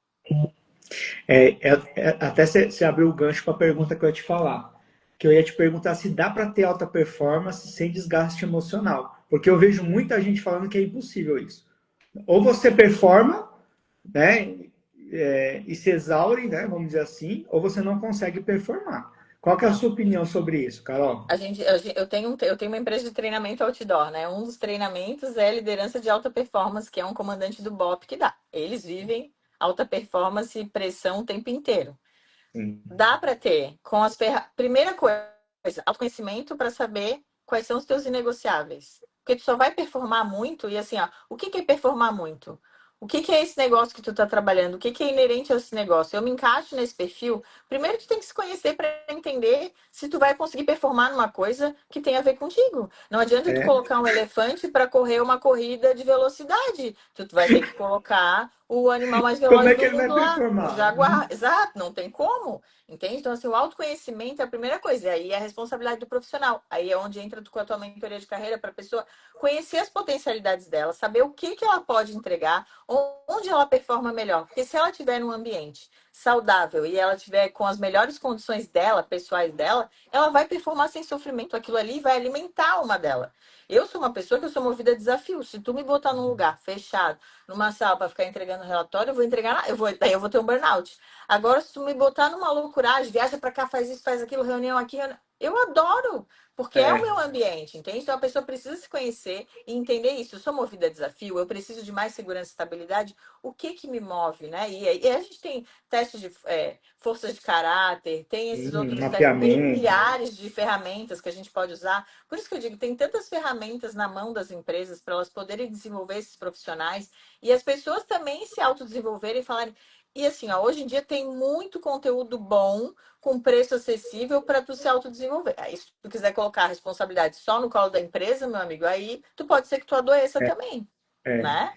Até você abriu o gancho para a pergunta que eu ia te falar. Que eu ia te perguntar se dá para ter alta performance sem desgaste emocional. Porque eu vejo muita gente falando que é impossível isso. Ou você performa, né, e se exaure, né, vamos dizer assim, ou você não consegue performar. Qual que é a Não. sua opinião sobre isso, Carol? Eu tenho uma empresa de treinamento outdoor, né? Um dos treinamentos é liderança de alta performance, que é um comandante do BOP que dá. Eles vivem alta performance e pressão o tempo inteiro. Sim. Dá para ter com as primeira coisa, autoconhecimento para saber quais são os teus inegociáveis. Porque tu só vai performar muito e assim, ó, o que é performar muito? O que que é esse negócio que tu tá trabalhando? O que que é inerente a esse negócio? Eu me encaixo nesse perfil? Primeiro tu tem que se conhecer para entender se tu vai conseguir performar numa coisa que tem a ver contigo. Não adianta tu É, colocar um elefante para correr uma corrida de velocidade. Tu vai ter que colocar o animal mais como veloz é que do ele vai mundo lá, o performar? jaguar. Exato, não tem como. Entende? Então, assim, o autoconhecimento é a primeira coisa. E aí é a responsabilidade do profissional. Aí é onde entra tu com a tua mentoria de carreira para a pessoa conhecer as potencialidades dela, saber o que que ela pode entregar, onde ela performa melhor. Porque se ela estiver num ambiente saudável e ela estiver com as melhores condições dela, pessoais dela, ela vai performar sem sofrimento. Aquilo ali vai alimentar a alma dela. Eu sou uma pessoa que eu sou movida a desafio. Se tu me botar num lugar fechado, numa sala para ficar entregando relatório, eu vou entregar, daí eu vou ter um burnout. Agora, se tu me botar numa loucuragem, viaja para cá, faz isso, faz aquilo, reunião aqui, eu adoro, porque é o É, meu ambiente, entende? Então a pessoa precisa se conhecer e entender isso. Eu sou movida a desafio, eu preciso de mais segurança e estabilidade. O que que me move, né? E a gente tem testes de forças de caráter, tem esses sim, outros testes, tem mapeamento. milhares de ferramentas que a gente pode usar. Por isso que eu digo, tem tantas ferramentas na mão das empresas para elas poderem desenvolver esses profissionais e as pessoas também se autodesenvolverem e falarem. E assim, ó, hoje em dia tem muito conteúdo bom com preço acessível para tu se autodesenvolver. Aí, se tu quiser colocar a responsabilidade só no colo da empresa, meu amigo, aí tu pode ser que tu adoeça É, também, é. né?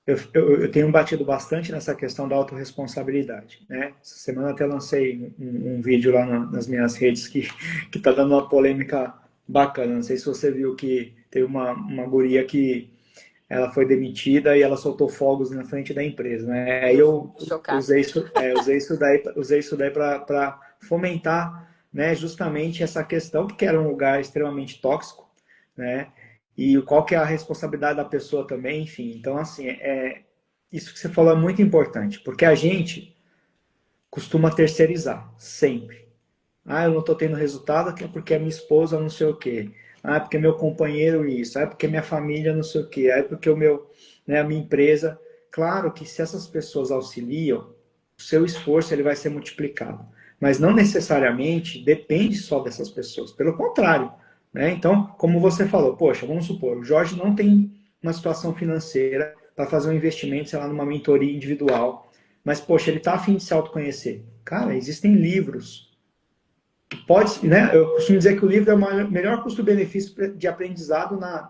Eu tenho batido bastante nessa questão da autorresponsabilidade, né? Essa semana até lancei um vídeo lá nas minhas redes que tá dando uma polêmica bacana. Não sei se você viu que teve uma guria que ela foi demitida e ela soltou fogos na frente da empresa, né? Aí Eu vi, eu chocada. usei isso daí para fomentar, né, justamente essa questão, porque era um lugar extremamente tóxico, né? E qual que é a responsabilidade da pessoa também, enfim. Então, assim, isso que você falou é muito importante, porque a gente costuma terceirizar, sempre. Ah, eu não estou tendo resultado é porque a minha esposa não sei o quê. Ah, é porque meu companheiro isso. Ah, é porque minha família não sei o quê. Ah, é porque a minha empresa. Claro que se essas pessoas auxiliam, o seu esforço ele vai ser multiplicado. Mas não necessariamente depende só dessas pessoas. Pelo contrário, né? Então, como você falou, poxa, vamos supor, o Jorge não tem uma situação financeira para fazer um investimento, sei lá, numa mentoria individual. Mas, poxa, ele está afim de se autoconhecer. Cara, existem livros, pode, né? Eu costumo dizer que o livro é o melhor custo-benefício de aprendizado da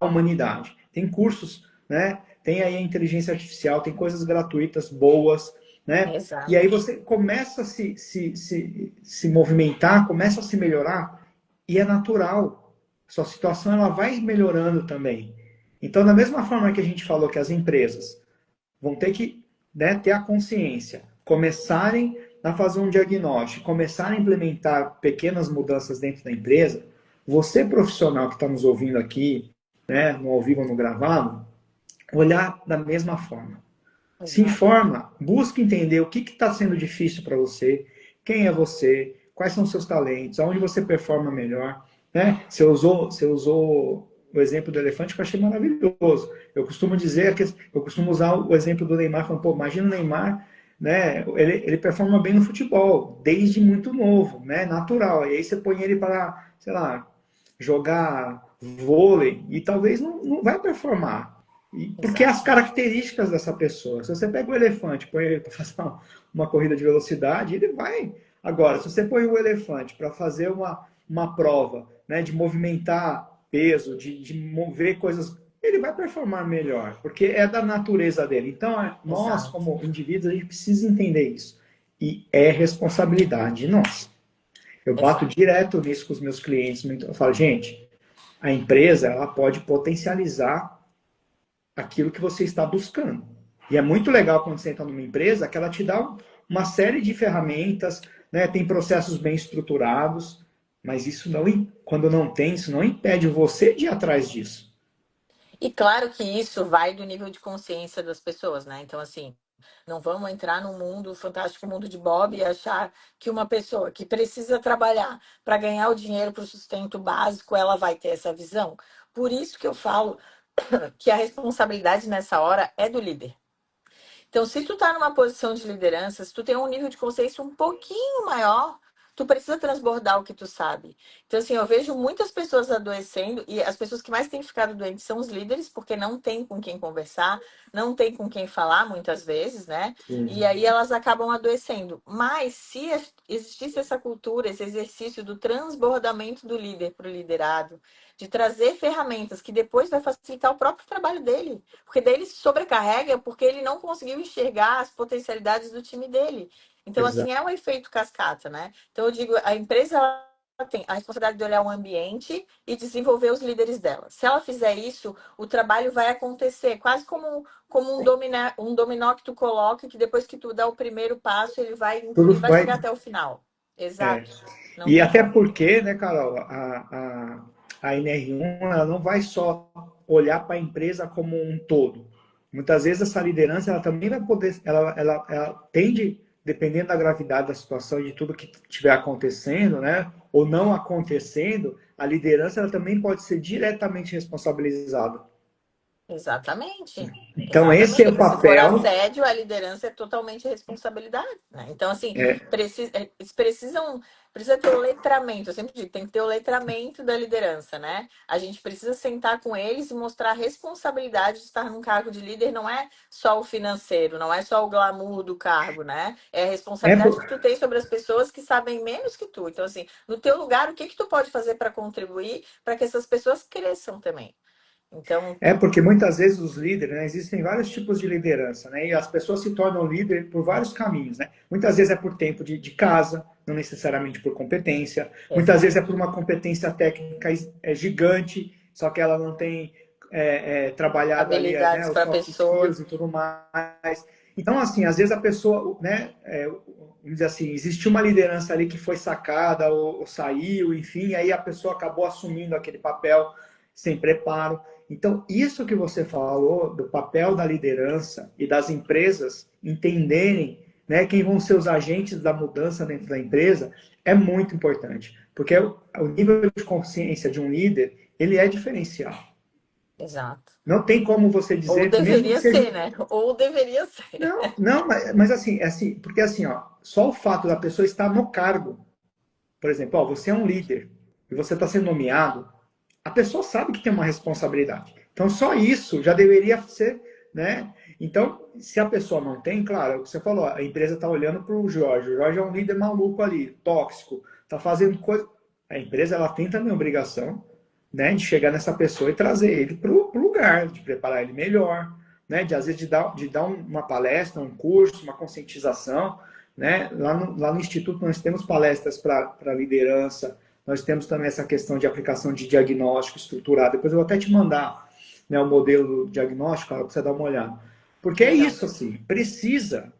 humanidade. Tem cursos, né? Tem aí a inteligência artificial, tem coisas gratuitas boas, né? E aí Exato. você começa a se movimentar, começa a se melhorar e é natural. Sua situação ela vai melhorando também. Então, da mesma forma que a gente falou que as empresas vão ter que, né, ter a consciência, começarem a fazer um diagnóstico, começarem a implementar pequenas mudanças dentro da empresa. Você, profissional que está nos ouvindo aqui, né, no ao vivo ou no gravado, olhar da mesma forma. Se Exato. informa, busque entender o que está sendo difícil para você, quem é você, quais são os seus talentos, aonde você performa melhor. Né? Você usou o exemplo do elefante que eu achei maravilhoso. Eu costumo dizer que eu costumo usar o exemplo do Neymar, falando, pô, imagina o Neymar, né? Ele performa bem no futebol, desde muito novo, né? Natural. E aí você põe ele para, sei lá, jogar vôlei e talvez não vai performar. Porque as Exato. características dessa pessoa. Se você pega o elefante e põe ele para fazer uma corrida de velocidade, ele vai. Agora, se você põe o elefante para fazer uma prova, né, de movimentar peso, de mover coisas, ele vai performar melhor, porque é da natureza dele. Então, nós, Exato. como indivíduos, a gente precisa entender isso. E é responsabilidade nossa. Eu bato Exato. direto nisso com os meus clientes. Eu falo, gente, a empresa ela pode potencializar aquilo que você está buscando. E é muito legal quando você entra numa empresa que ela te dá uma série de ferramentas, né? Tem processos bem estruturados, mas isso não, quando não tem, isso não impede você de ir atrás disso. E claro que isso vai do nível de consciência das pessoas, né? Então, assim, não vamos entrar no mundo, fantástico mundo de Bob e achar que uma pessoa que precisa trabalhar para ganhar o dinheiro para o sustento básico, ela vai ter essa visão. Por isso que eu falo que a responsabilidade nessa hora é do líder. Então, se tu tá numa posição de liderança, se tu tem um nível de consciência um pouquinho maior, tu precisa transbordar o que tu sabe. Então, assim, eu vejo muitas pessoas adoecendo e as pessoas que mais têm ficado doentes são os líderes, porque não tem com quem conversar, não tem com quem falar muitas vezes, né? E Sim. aí elas acabam adoecendo. Mas se existisse essa cultura, esse exercício do transbordamento do líder para o liderado, de trazer ferramentas que depois vai facilitar o próprio trabalho dele. Porque daí ele se sobrecarrega porque ele não conseguiu enxergar as potencialidades do time dele. Então, assim, Exato. é um efeito cascata, né? Então, eu digo, a empresa ela tem a responsabilidade de olhar o ambiente e desenvolver os líderes dela. Se ela fizer isso, o trabalho vai acontecer, quase como um dominó que tu coloca, que depois que tu dá o primeiro passo, Tudo ele vai vai. chegar até o final. É. Exato. Não E tem até como. porque, né, Carol, a NR1 ela não vai só olhar para a empresa como um todo. Muitas vezes essa liderança ela também vai poder, ela tende, dependendo da gravidade da situação e de tudo que estiver acontecendo, né, ou não acontecendo, a liderança ela também pode ser diretamente responsabilizada. Exatamente. Então esse é o Exatamente. Se for papel. assédio, a liderança é totalmente responsabilidade, né? Então, assim, É, eles precisa ter o letramento. Eu sempre digo, tem que ter o letramento da liderança, né? A gente precisa sentar com eles e mostrar a responsabilidade de estar num cargo de líder. Não é só o financeiro, não é só o glamour do cargo, né? É a é, responsabilidade que tu tem sobre as pessoas que sabem menos que tu. Então, assim, no teu lugar, o que que tu pode fazer para contribuir para que essas pessoas cresçam também? Então, É porque muitas vezes os líderes, né, existem vários tipos de liderança, né, e as pessoas se tornam líder por vários caminhos, né. Muitas vezes é por tempo de casa, não necessariamente por competência. Muitas vezes é exato. por uma competência técnica gigante, só que ela não tem trabalhado ali, né, Habilidades os para soft skills pessoas. e tudo mais. Então, assim, às vezes a pessoa, né, vamos dizer assim, existiu uma liderança ali que foi sacada ou saiu, enfim, aí a pessoa acabou assumindo aquele papel sem preparo. Então, isso que você falou do papel da liderança e das empresas entenderem, né, quem vão ser os agentes da mudança dentro da empresa é muito importante, porque o nível de consciência de um líder, ele é diferencial. Exato. Não tem como você Ou dizer, mesmo que deveria seja. ser, né? Ou deveria ser. Não, não, mas assim, é assim, porque assim, ó, só o fato da pessoa estar no cargo, por exemplo, ó, você é um líder e você está sendo nomeado, a pessoa sabe que tem uma responsabilidade. Então, só isso já deveria ser, né? Então, se a pessoa não tem, claro, é o que você falou, a empresa está olhando para o Jorge. O Jorge é um líder maluco ali, tóxico, está fazendo coisa. A empresa ela tem também a obrigação, né, de chegar nessa pessoa e trazer ele para o lugar, de preparar ele melhor, né, de às vezes de dar uma palestra, um curso, uma conscientização, né? Lá no Instituto nós temos palestras para liderança, nós temos também essa questão de aplicação de diagnóstico estruturado. Depois eu vou até te mandar, né, o modelo diagnóstico para você dar uma olhada. Porque é Legal. isso, assim, precisa,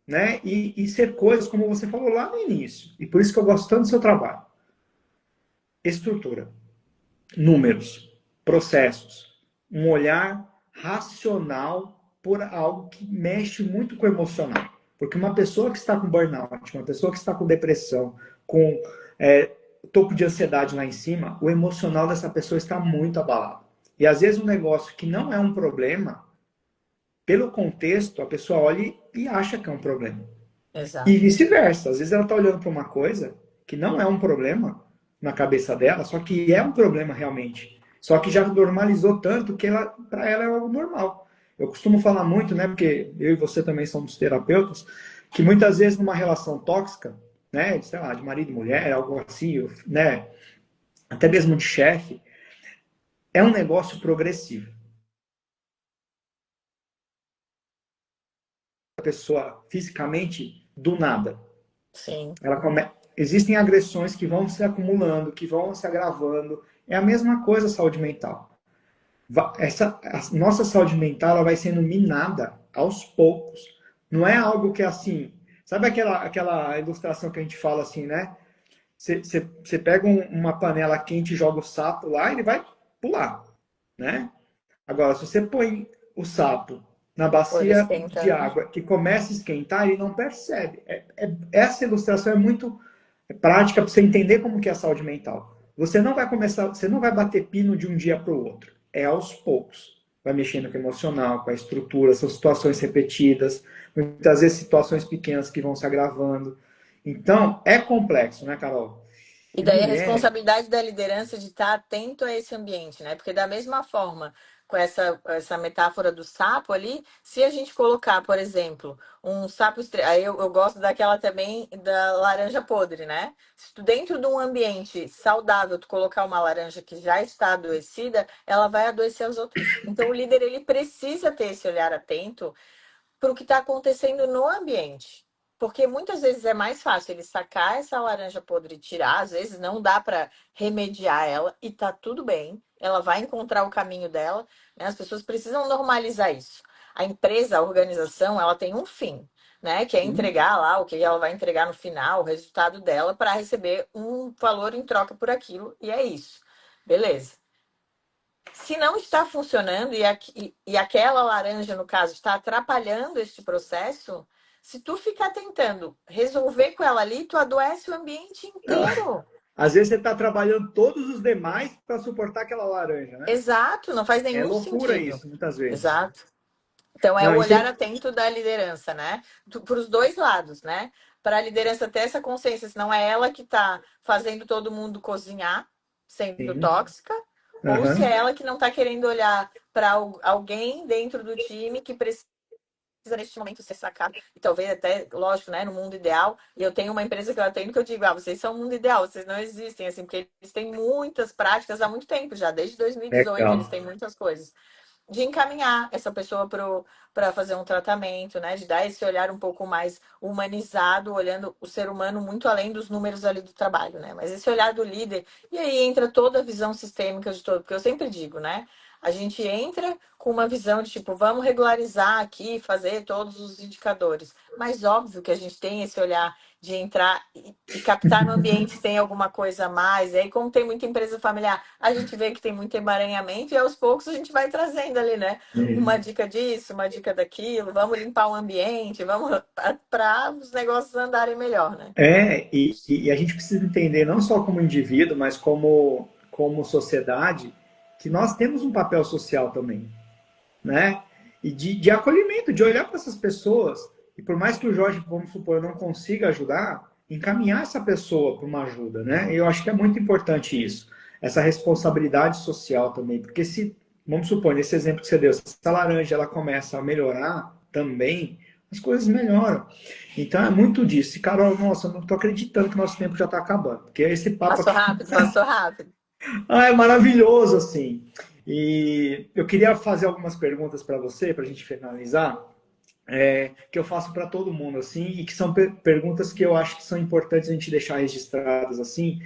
né? E ser coisas como você falou lá no início. E por isso que eu gosto tanto do seu trabalho. Estrutura, números, processos, um olhar racional por algo que mexe muito com o emocional. Porque uma pessoa que está com burnout, uma pessoa que está com depressão, com topo de ansiedade lá em cima, o emocional dessa pessoa está muito abalado. E às vezes um negócio que não é um problema, pelo contexto, a pessoa olha e acha que é um problema. E Exato. vice-versa. Às vezes ela está olhando para uma coisa que não é um problema na cabeça dela, só que é um problema realmente. Só que já normalizou tanto que para ela é algo normal. Eu costumo falar muito, né, porque eu e você também somos terapeutas, que muitas vezes numa relação tóxica, né, sei lá, de marido e mulher, algo assim, né, até mesmo de chefe, é um negócio progressivo. A pessoa fisicamente do nada. Sim. Existem agressões que vão se acumulando, que vão se agravando. É a mesma coisa a saúde mental. A nossa saúde mental ela vai sendo minada aos poucos. Não é algo que é assim. Sabe aquela ilustração que a gente fala assim, né? Você pega uma panela quente e joga o sapo lá, ele vai pular, né? Agora, se você põe o sapo na Ou bacia de esquentando. água que começa a esquentar, ele não percebe. Essa ilustração é muito prática para você entender como que é a saúde mental. Você não vai bater pino de um dia para o outro. É aos poucos. Vai mexendo com o emocional, com a estrutura, são situações repetidas, muitas vezes situações pequenas que vão se agravando. Então, é complexo, né, Carol? E E daí a mulher, responsabilidade da liderança de estar atento a esse ambiente, né? Porque da mesma forma, com essa metáfora do sapo ali, se a gente colocar, por exemplo, um sapo aí eu gosto daquela também da laranja podre, né? Se tu dentro de um ambiente saudável, tu colocar uma laranja que já está adoecida, ela vai adoecer os outros. Então o líder ele precisa ter esse olhar atento para o que está acontecendo no ambiente. Porque muitas vezes é mais fácil ele sacar essa laranja podre e tirar, às vezes não dá para remediar ela e tá tudo bem, ela vai encontrar o caminho dela, né? As pessoas precisam normalizar isso. A empresa, a organização, ela tem um fim, né? Que é sim, entregar lá o que ela vai entregar no final, o resultado dela, para receber um valor em troca por aquilo, e é isso. Beleza. Se não está funcionando e aquela laranja, no caso, está atrapalhando este processo, se tu ficar tentando resolver com ela ali, tu adoece o ambiente inteiro. às vezes você está trabalhando todos os demais para suportar aquela laranja, né? Exato, não faz É nenhum loucura sentido. isso, muitas vezes. Exato. Então é o Não, isso olhar é... atento da liderança, né? Para os dois lados, né? Para a liderança ter essa consciência, se não é ela que está fazendo todo mundo cozinhar, sendo Sim. tóxica, ou se é Aham. ela que não está querendo olhar para alguém dentro do time que precisa neste momento ser sacado. E talvez até, lógico, né, no mundo ideal. E eu tenho uma empresa que eu atendo que eu digo, vocês são o mundo ideal, vocês não existem, assim, porque eles têm muitas práticas há muito tempo já, desde 2018 eles Legal. têm muitas coisas de encaminhar essa pessoa para fazer um tratamento, né? De dar esse olhar um pouco mais humanizado, olhando o ser humano muito além dos números ali do trabalho, né? Mas esse olhar do líder, e aí entra toda a visão sistêmica de todo, porque eu sempre digo, né? A gente entra com uma visão de tipo, vamos regularizar aqui, fazer todos os indicadores. Mas óbvio que a gente tem esse olhar de entrar e captar no ambiente se tem alguma coisa a mais. E aí, como tem muita empresa familiar, a gente vê que tem muito emaranhamento e aos poucos a gente vai trazendo ali, né? Uma Sim. dica disso, uma dica daquilo, vamos limpar o ambiente, vamos para os negócios andarem melhor, né? E a gente precisa entender, não só como indivíduo, mas como sociedade, que nós temos um papel social também, né? E de acolhimento, de olhar para essas pessoas. E por mais que o Jorge, vamos supor, não consiga ajudar, encaminhar essa pessoa para uma ajuda, né? Eu acho que é muito importante isso. Essa responsabilidade social também. Porque se, vamos supor, nesse exemplo que você deu, se essa laranja ela começa a melhorar também, as coisas melhoram. Então é muito disso. E, Carol, nossa, eu não estou acreditando que o nosso tempo já está acabando. Porque esse papo Passou aqui rápido, passou rápido. é maravilhoso, assim. E eu queria fazer algumas perguntas para você, para a gente finalizar, que eu faço para todo mundo, assim, e que são perguntas que eu acho que são importantes a gente deixar registradas, assim,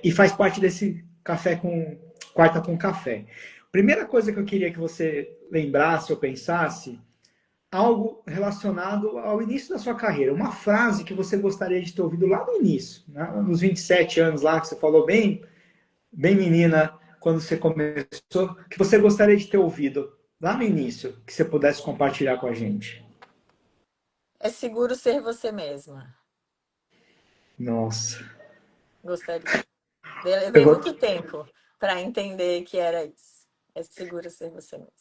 e faz parte desse café com quarta com café. Primeira coisa que eu queria que você lembrasse ou pensasse, algo relacionado ao início da sua carreira, uma frase que você gostaria de ter ouvido lá no início, né? Nos 27 anos lá que você falou bem menina, quando você começou, que você gostaria de ter ouvido lá no início, que você pudesse compartilhar com a gente? É seguro ser você mesma. Nossa. Gostaria. Eu, Levei vou, muito tempo para entender que era isso. É seguro ser você mesmo.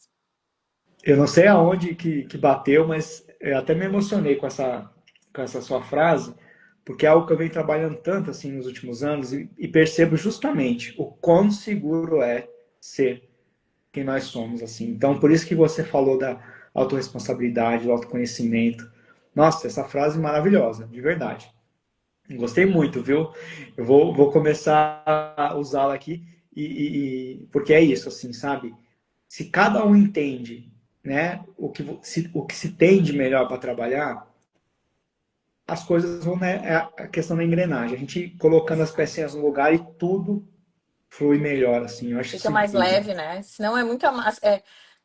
eu não sei aonde que bateu, mas eu até me emocionei com essa sua frase, porque é algo que eu venho trabalhando tanto assim nos últimos anos e percebo justamente o quão seguro é ser quem nós somos assim. Então, por isso que você falou da autorresponsabilidade, do autoconhecimento. Nossa, essa frase é maravilhosa, de verdade. Gostei muito, viu? Vou começar a usá-la aqui porque é isso, assim, sabe? Se cada um entende, né, o que se tem de melhor para trabalhar, as coisas vão, né, é a questão da engrenagem. A gente colocando as pecinhas no lugar e tudo flui melhor, assim. Eu acho Fica isso mais incrível. leve, né? Senão é muita massa.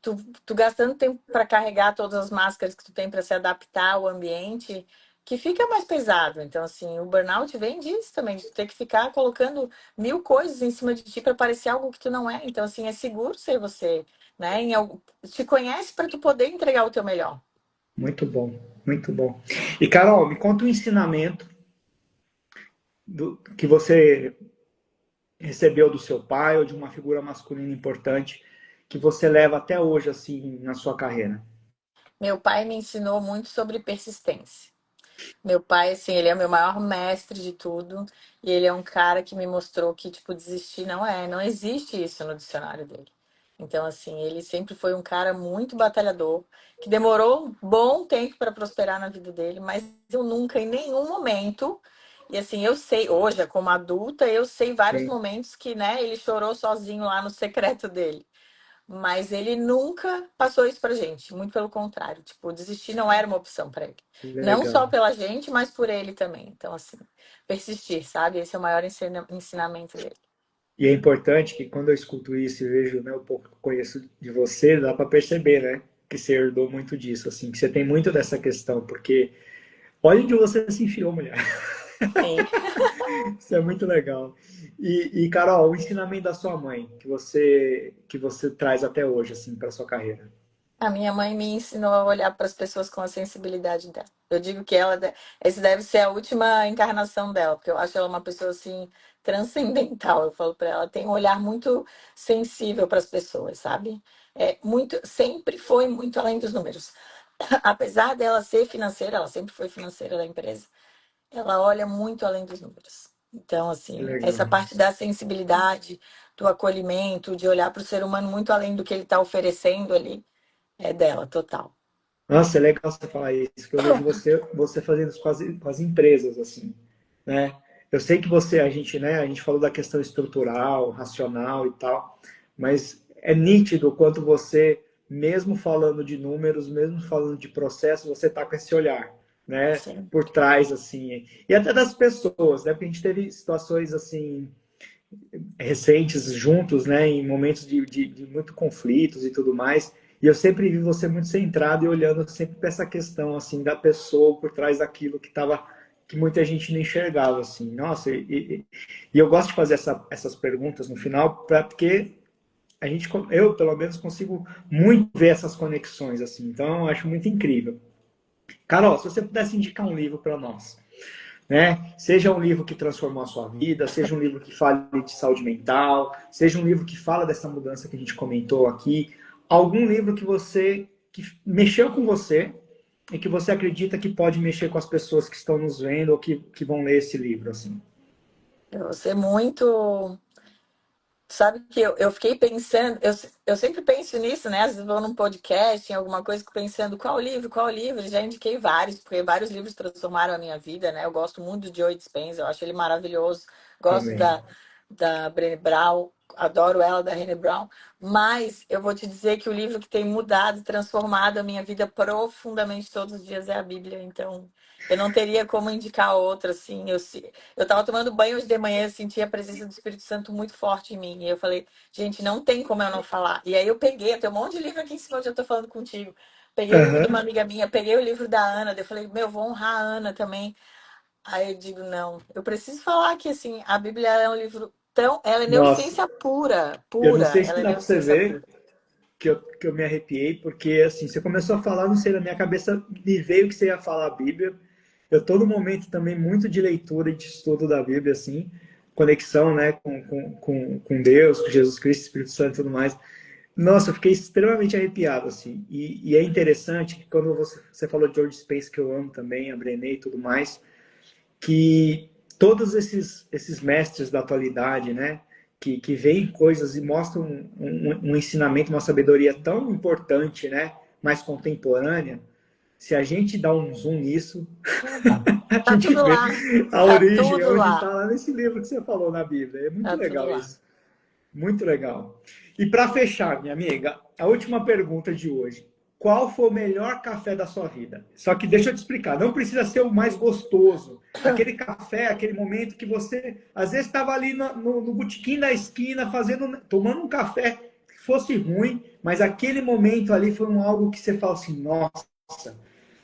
Tu gastando tempo para carregar todas as máscaras que tu tem para se adaptar ao ambiente, que fica mais pesado. Então, assim, o burnout vem disso também, de tu ter que ficar colocando mil coisas em cima de ti para parecer algo que tu não é. Então, assim, é seguro ser você, né? Te conhece para tu poder entregar o teu melhor. Muito bom, muito bom. E Carol, me conta um ensinamento que você recebeu do seu pai ou de uma figura masculina importante que você leva até hoje assim na sua carreira. Meu pai me ensinou muito sobre persistência. Meu pai, assim, ele é o meu maior mestre de tudo. E ele é um cara que me mostrou que, tipo, desistir não existe isso no dicionário dele. Então, assim, ele sempre foi um cara muito batalhador, que demorou um bom tempo para prosperar na vida dele, mas eu nunca, em nenhum momento, e assim, eu sei, hoje, como adulta, eu sei vários Sim, momentos que, né, ele chorou sozinho lá no secreto dele. Mas ele nunca passou isso pra gente, muito pelo contrário. Tipo, desistir não era uma opção pra ele. Não só legal. pela gente, mas por ele também. Então, assim, persistir, sabe? Esse é o maior ensinamento dele. E é importante que quando eu escuto isso e vejo, né, o pouco que eu conheço de você, dá para perceber, né, que você herdou muito disso, assim, que você tem muito dessa questão, porque olha onde você se enfiou, mulher. Sim. Isso é muito legal. Carol, o ensinamento da sua mãe que você traz até hoje, assim, para sua carreira. A minha mãe me ensinou a olhar para as pessoas com a sensibilidade dela. Eu digo que esse deve ser a última encarnação dela, porque eu acho ela uma pessoa assim transcendental. Eu falo para ela, tem um olhar muito sensível para as pessoas, sabe? É muito, sempre foi muito além dos números. Apesar dela ser financeira, ela sempre foi financeira da empresa, ela olha muito além dos números. Então, Que assim, essa legal. parte da sensibilidade, do acolhimento, de olhar para o ser humano muito além do que ele está oferecendo ali, é dela, total. Nossa, é legal você falar isso, que eu vejo você fazendo isso com as empresas, assim, né? Eu sei que a gente, né, a gente falou da questão estrutural, racional e tal, mas é nítido o quanto você, mesmo falando de números, mesmo falando de processo, você tá com esse olhar, né, Sim. por trás, assim, e até das pessoas, né, porque a gente teve situações, assim, recentes juntos, né, em momentos de muito conflitos e tudo mais. E eu sempre vi você muito centrado e olhando sempre para essa questão assim da pessoa por trás daquilo que muita gente não enxergava assim. Nossa, e eu gosto de fazer essas perguntas no final porque eu pelo menos consigo muito ver essas conexões assim. Então eu acho muito incrível. Carol, se você pudesse indicar um livro para nós, né? Seja um livro que transformou a sua vida, seja um livro que fale de saúde mental, seja um livro que fala dessa mudança que a gente comentou aqui, algum livro que mexeu com você e que você acredita que pode mexer com as pessoas que estão nos vendo ou que vão ler esse livro, assim. Eu vou ser muito. Sabe que eu fiquei pensando, eu sempre penso nisso, né? Às vezes vou num podcast, em alguma coisa, fico pensando qual livro, qual livro. Já indiquei vários, porque vários livros transformaram a minha vida, né? Eu gosto muito do Joe Dispenza, eu acho ele maravilhoso. Gosto Também. da Brené Brown, adoro ela, da Brené Brown. Mas eu vou te dizer que o livro que tem mudado, transformado a minha vida profundamente todos os dias é a Bíblia. Então, eu não teria como indicar outra, assim. Eu tava tomando banho hoje de manhã, eu senti a presença do Espírito Santo muito forte em mim. E eu falei, gente, não tem como eu não falar. E aí eu peguei, tem um monte de livro aqui em cima onde eu tô falando contigo. Peguei o livro de uma Uhum. amiga minha, peguei o livro da Ana, daí eu falei, meu, vou honrar a Ana também. Aí eu digo, não, eu preciso falar que assim, a Bíblia é um livro tão. Ela é Nossa, neurociência pura, eu não pura. sei se Ela é dá para você neurociência pura. ver que eu me arrepiei, porque assim, você começou a falar, não sei, na minha cabeça me veio que você ia falar a Bíblia. Eu estou num momento também muito de leitura e de estudo da Bíblia, assim, conexão, né, com Deus, com Jesus Cristo, Espírito Santo e tudo mais. Nossa, eu fiquei extremamente arrepiado, assim. E é interessante que quando você falou de George Spence, que eu amo também, a Brené e tudo mais, que todos esses mestres da atualidade, né, que veem coisas e mostram um ensinamento, uma sabedoria tão importante, né, mais contemporânea, se a gente dá um zoom nisso, a Tá gente tudo vê lá. a Tá origem, tudo onde lá. está lá nesse livro que você falou na Bíblia. É muito Tá tudo legal lá. isso. Muito legal. E para fechar, minha amiga, a última pergunta de hoje. Qual foi o melhor café da sua vida? Só que deixa eu te explicar, não precisa ser o mais gostoso. Aquele café, aquele momento que você, às vezes, estava ali no botequim da esquina, tomando um café que fosse ruim, mas aquele momento ali foi algo que você fala assim, nossa,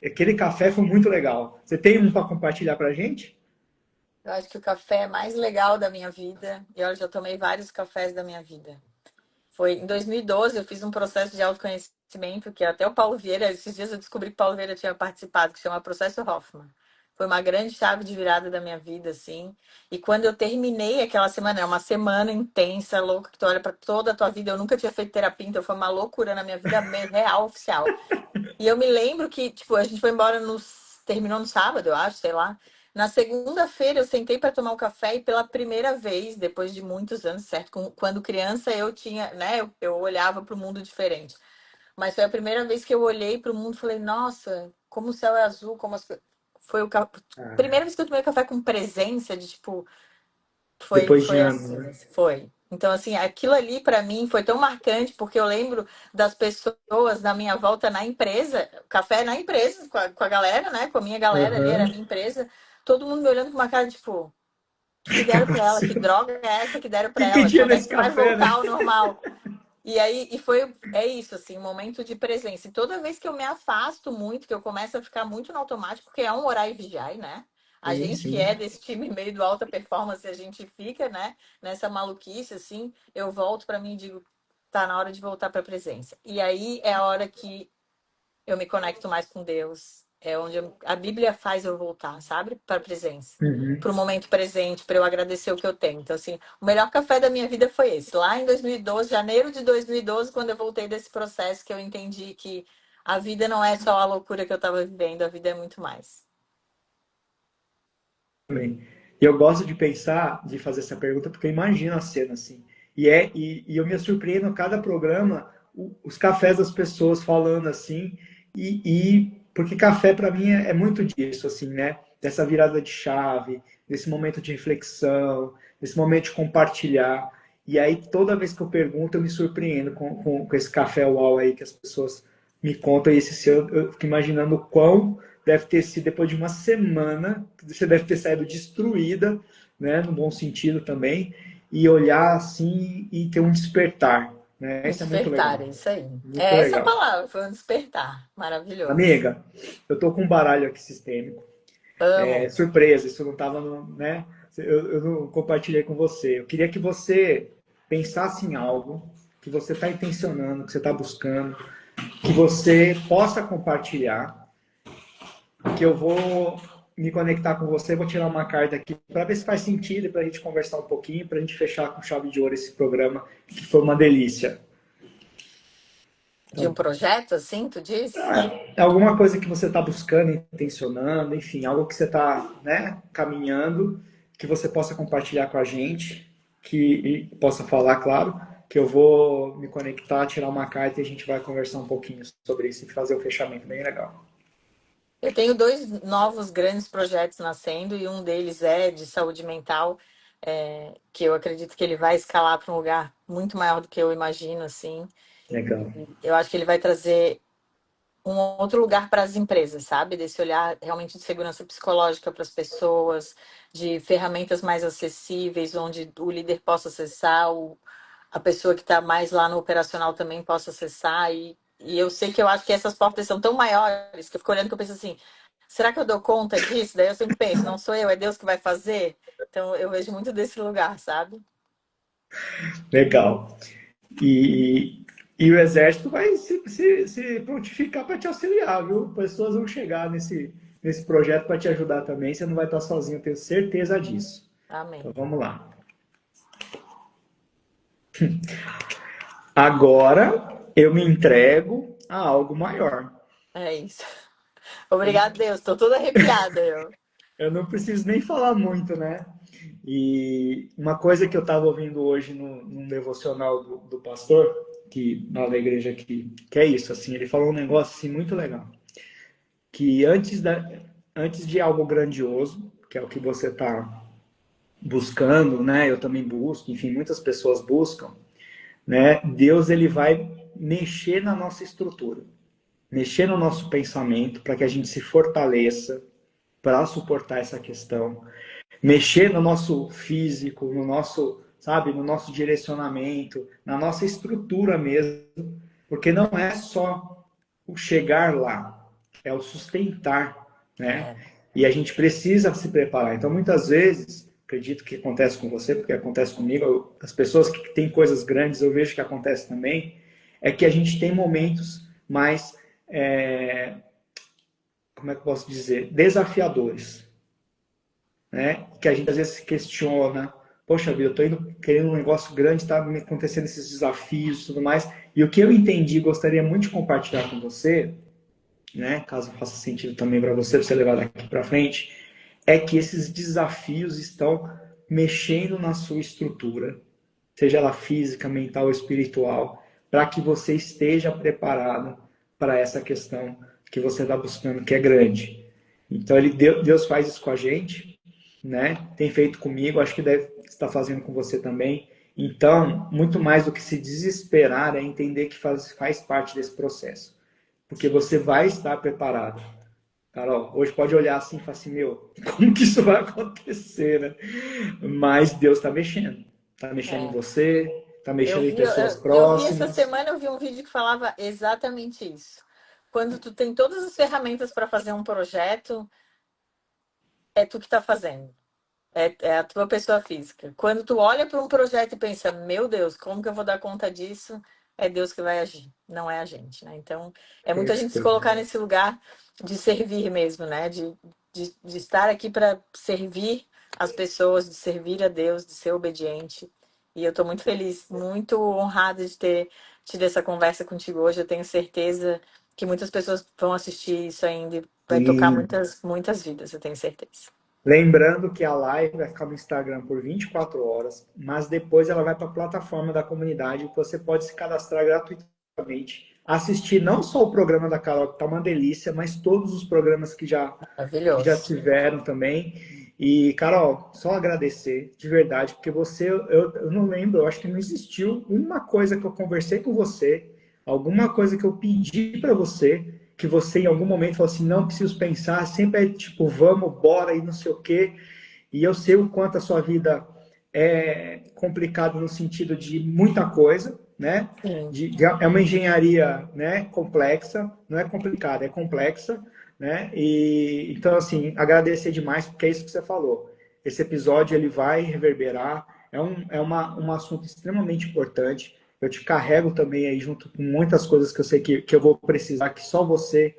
aquele café foi muito legal. Você tem um para compartilhar para a gente? Eu acho que o café é mais legal da minha vida. E eu já tomei vários cafés da minha vida. Foi em 2012, eu fiz um processo de autoconhecimento que até o Paulo Vieira, esses dias eu descobri que o Paulo Vieira tinha participado, que chama Processo Hoffman. Foi uma grande chave de virada da minha vida, assim. E quando eu terminei aquela semana, é uma semana intensa, louca, que tu olha para toda a tua vida. Eu nunca tinha feito terapia, então foi uma loucura na minha vida real, oficial. E eu me lembro que, tipo, a gente foi embora no terminou no sábado, eu acho, sei lá. Na segunda-feira eu sentei para tomar um café e pela primeira vez, depois de muitos anos, certo? Quando criança eu tinha, né? Eu olhava para o mundo diferente. Mas foi a primeira vez que eu olhei para o mundo e falei, nossa, como o céu é azul, como as... Foi Ah, primeira vez que eu tomei café com presença de tipo, depois de foi anos, assim, né? foi. Então, assim, aquilo ali para mim foi tão marcante, porque eu lembro das pessoas na minha volta na empresa, café na empresa, com a galera, né? Com a minha galera ali, era a Aham. minha empresa, todo mundo me olhando com uma cara, tipo, o que Que deram para ela? Que aconteceu? O droga é essa que deram para que ela? tinha Quando é nesse que vai café, voltar né? ao normal? E aí, é isso, assim, um momento de presença. E toda vez que eu me afasto muito, que eu começo a ficar muito no automático, porque é um orar e vigiar, né? A Sim, gente que é sim. desse time meio do alta performance, a gente fica, né, nessa maluquice, assim, eu volto para mim e digo, tá na hora de voltar para a presença. E aí é a hora que eu me conecto mais com Deus. É onde a Bíblia faz eu voltar, sabe? Para a presença. Uhum. Para o momento presente, para eu agradecer o que eu tenho. Então, assim, o melhor café da minha vida foi esse. Lá em 2012, janeiro de 2012, quando eu voltei desse processo, que eu entendi que a vida não é só a loucura que eu estava vivendo, a vida é muito mais. Também. E eu gosto de pensar, de fazer essa pergunta, porque eu imagino a cena assim. E eu me surpreendo a cada programa, os cafés das pessoas falando assim, porque café para mim é muito disso, assim, né? Dessa virada de chave, desse momento de reflexão, desse momento de compartilhar. E aí, toda vez que eu pergunto, eu me surpreendo com esse café uau aí que as pessoas me contam. E esse seu, eu fico imaginando o quão deve ter sido depois de uma semana, você deve ter saído destruída, né, no bom sentido também, e olhar assim e ter um despertar, né? Um Isso é muito despertar, legal, é isso aí. muito É essa a legal. palavra, foi um despertar. Maravilhoso. Amiga, eu tô com um baralho aqui sistêmico, Amo. surpresa, isso não estava no, né? Eu não compartilhei com você. Eu queria que você pensasse em algo que você está intencionando, que você está buscando, que você possa compartilhar, que eu vou me conectar com você, vou tirar uma carta aqui para ver se faz sentido e para a gente conversar um pouquinho, para a gente fechar com chave de ouro esse programa, que foi uma delícia. De um Então, projeto, assim, tu diz? é alguma coisa que você está buscando, intencionando, enfim, algo que você está, né, caminhando, que você possa compartilhar com a gente, que possa falar, claro, que eu vou me conectar, tirar uma carta e a gente vai conversar um pouquinho sobre isso e fazer o fechamento bem legal. Eu tenho dois novos grandes projetos nascendo e um deles é de saúde mental, que eu acredito que ele vai escalar para um lugar muito maior do que eu imagino, assim. Legal. Eu acho que ele vai trazer um outro lugar para as empresas, sabe? Desse olhar realmente de segurança psicológica para as pessoas, de ferramentas mais acessíveis, onde o líder possa acessar, a pessoa que está mais lá no operacional também possa acessar. E eu sei que eu acho que essas portas são tão maiores que eu fico olhando que eu penso assim, será que eu dou conta disso? Daí eu sempre penso, não sou eu, é Deus que vai fazer. Então eu vejo muito desse lugar, sabe? Legal. E, e o exército vai se prontificar para te auxiliar, viu? Pessoas vão chegar nesse projeto para te ajudar também. Você não vai estar sozinho, eu tenho certeza disso. Então Amém. vamos lá. Agora eu me entrego a algo maior. É isso. Obrigada, Deus. Estou toda arrepiada. Eu. Eu não preciso nem falar muito, né? E uma coisa que eu estava ouvindo hoje num devocional do pastor, que lá da igreja aqui, que é isso, assim, ele falou um negócio assim, muito legal. Que antes de algo grandioso, que é o que você está buscando, né? Eu também busco, enfim, muitas pessoas buscam, né? Deus ele vai mexer na nossa estrutura, mexer no nosso pensamento para que a gente se fortaleça para suportar essa questão, mexer no nosso físico, no nosso, sabe, no nosso direcionamento, na nossa estrutura mesmo, porque não é só o chegar lá, é o sustentar, né? É. E a gente precisa se preparar. Então, muitas vezes, acredito que acontece com você, porque acontece comigo, as pessoas que têm coisas grandes, eu vejo que acontece também, é que a gente tem momentos mais, como é que eu posso dizer, desafiadores, né? Que a gente às vezes se questiona, poxa vida, eu tô indo querendo um negócio grande, tá me acontecendo esses desafios e tudo mais. E o que eu entendi, gostaria muito de compartilhar com você, né, caso faça sentido também para você, você levar daqui para frente, é que esses desafios estão mexendo na sua estrutura, seja ela física, mental ou espiritual, para que você esteja preparado para essa questão que você está buscando, que é grande. Então, Deus faz isso com a gente, né? Tem feito comigo, acho que deve estar fazendo com você também. Então, muito mais do que se desesperar é entender que faz parte desse processo, porque você vai estar preparado. Carol, hoje pode olhar assim e falar assim, meu, como que isso vai acontecer, né? Mas Deus está mexendo. Está mexendo em É. você, está Eu mexendo em vi, pessoas eu vi essa próximas. semana, eu vi um vídeo que falava exatamente isso. Quando tu tem todas as ferramentas para fazer um projeto, é tu que está fazendo. É a tua pessoa física. Quando tu olha para um projeto e pensa, meu Deus, como que eu vou dar conta disso? É Deus que vai agir, não é a gente, né? Então, é muita gente se colocar nesse lugar de servir mesmo, né? De estar aqui para servir as pessoas, de servir a Deus, de ser obediente. E eu estou muito feliz, muito honrada de ter tido essa conversa contigo hoje. Eu tenho certeza que muitas pessoas vão assistir isso ainda e vai tocar Sim. muitas, muitas vidas, eu tenho certeza. Lembrando que a live vai ficar no Instagram por 24 horas, mas depois ela vai para a plataforma da comunidade, que você pode se cadastrar gratuitamente, assistir não só o programa da Carol, que está uma delícia, mas todos os programas que já Maravilhoso. tiveram também. E, Carol, só agradecer, de verdade, porque você, eu não lembro, eu acho que não existiu uma coisa que eu conversei com você, alguma coisa que eu pedi para você, que você em algum momento falou assim, não preciso pensar, sempre é tipo, vamos, bora e não sei o quê. E eu sei o quanto a sua vida é complicada no sentido de muita coisa, né? Sim. É uma engenharia, né, complexa, não é complicada, é complexa, né? E então assim, agradecer demais porque é isso que você falou. Esse episódio ele vai reverberar, um assunto extremamente importante. Eu te carrego também aí junto com muitas coisas que eu sei que eu vou precisar, que só você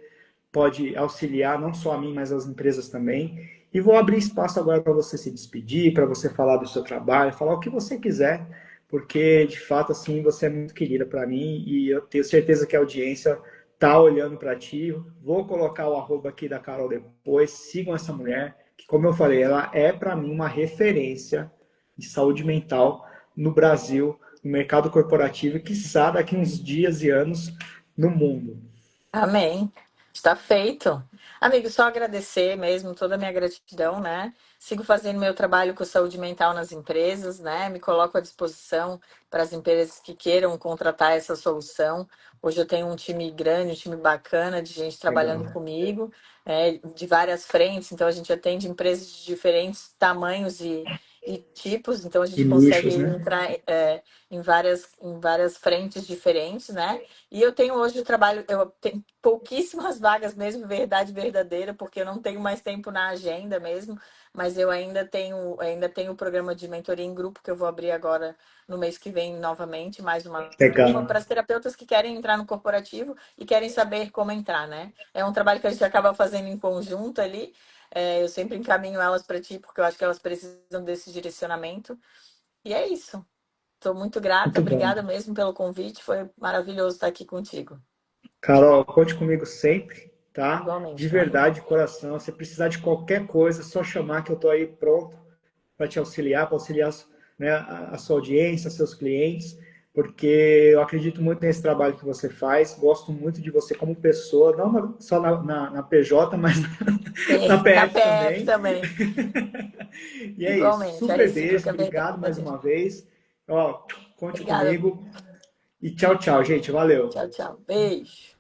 pode auxiliar, não só a mim, mas as empresas também. E vou abrir espaço agora para você se despedir, para você falar do seu trabalho, falar o que você quiser, porque de fato assim você é muito querida para mim e eu tenho certeza que a audiência tá olhando para ti. Vou colocar o arroba aqui da Carol depois. Sigam essa mulher, que como eu falei, ela é para mim uma referência de saúde mental no Brasil, no mercado corporativo e quiçá daqui uns dias e anos no mundo. Amém. Está feito. Amigo, só agradecer mesmo, toda a minha gratidão, né? Sigo fazendo meu trabalho com saúde mental nas empresas, né? Me coloco à disposição para as empresas que queiram contratar essa solução. Hoje eu tenho um time grande, um time bacana de gente trabalhando Legal. comigo, de várias frentes. Então a gente atende empresas de diferentes tamanhos e tipos, então a E gente consegue nichos, né? entrar em várias frentes diferentes, né? E eu tenho hoje o trabalho, eu tenho pouquíssimas vagas mesmo, verdade verdadeira, porque eu não tenho mais tempo na agenda mesmo, mas eu ainda tenho o programa de mentoria em grupo que eu vou abrir agora no mês que vem novamente, mais uma turma Legal. para as terapeutas que querem entrar no corporativo e querem saber como entrar, né? É um trabalho que a gente acaba fazendo em conjunto ali. Eu sempre encaminho elas para ti, porque eu acho que elas precisam desse direcionamento. E é isso. Estou muito grata, Muito bom. obrigada mesmo pelo convite, foi maravilhoso estar aqui contigo. Carol, conte comigo sempre, tá? De Igualmente, meu amigo. verdade, de coração. Se precisar de qualquer coisa, é só chamar que eu estou aí pronto para te auxiliar, para auxiliar, né, a sua audiência, seus clientes, porque eu acredito muito nesse trabalho que você faz. Gosto muito de você como pessoa, não só na PJ, mas na Sim, na PF PF também. também. E é isso. Igualmente, a Super beijo. recíproca é Obrigado mais verdadeira. uma vez. Ó, conte Obrigada. comigo. E tchau, tchau, gente. Valeu. Tchau, tchau. Beijo.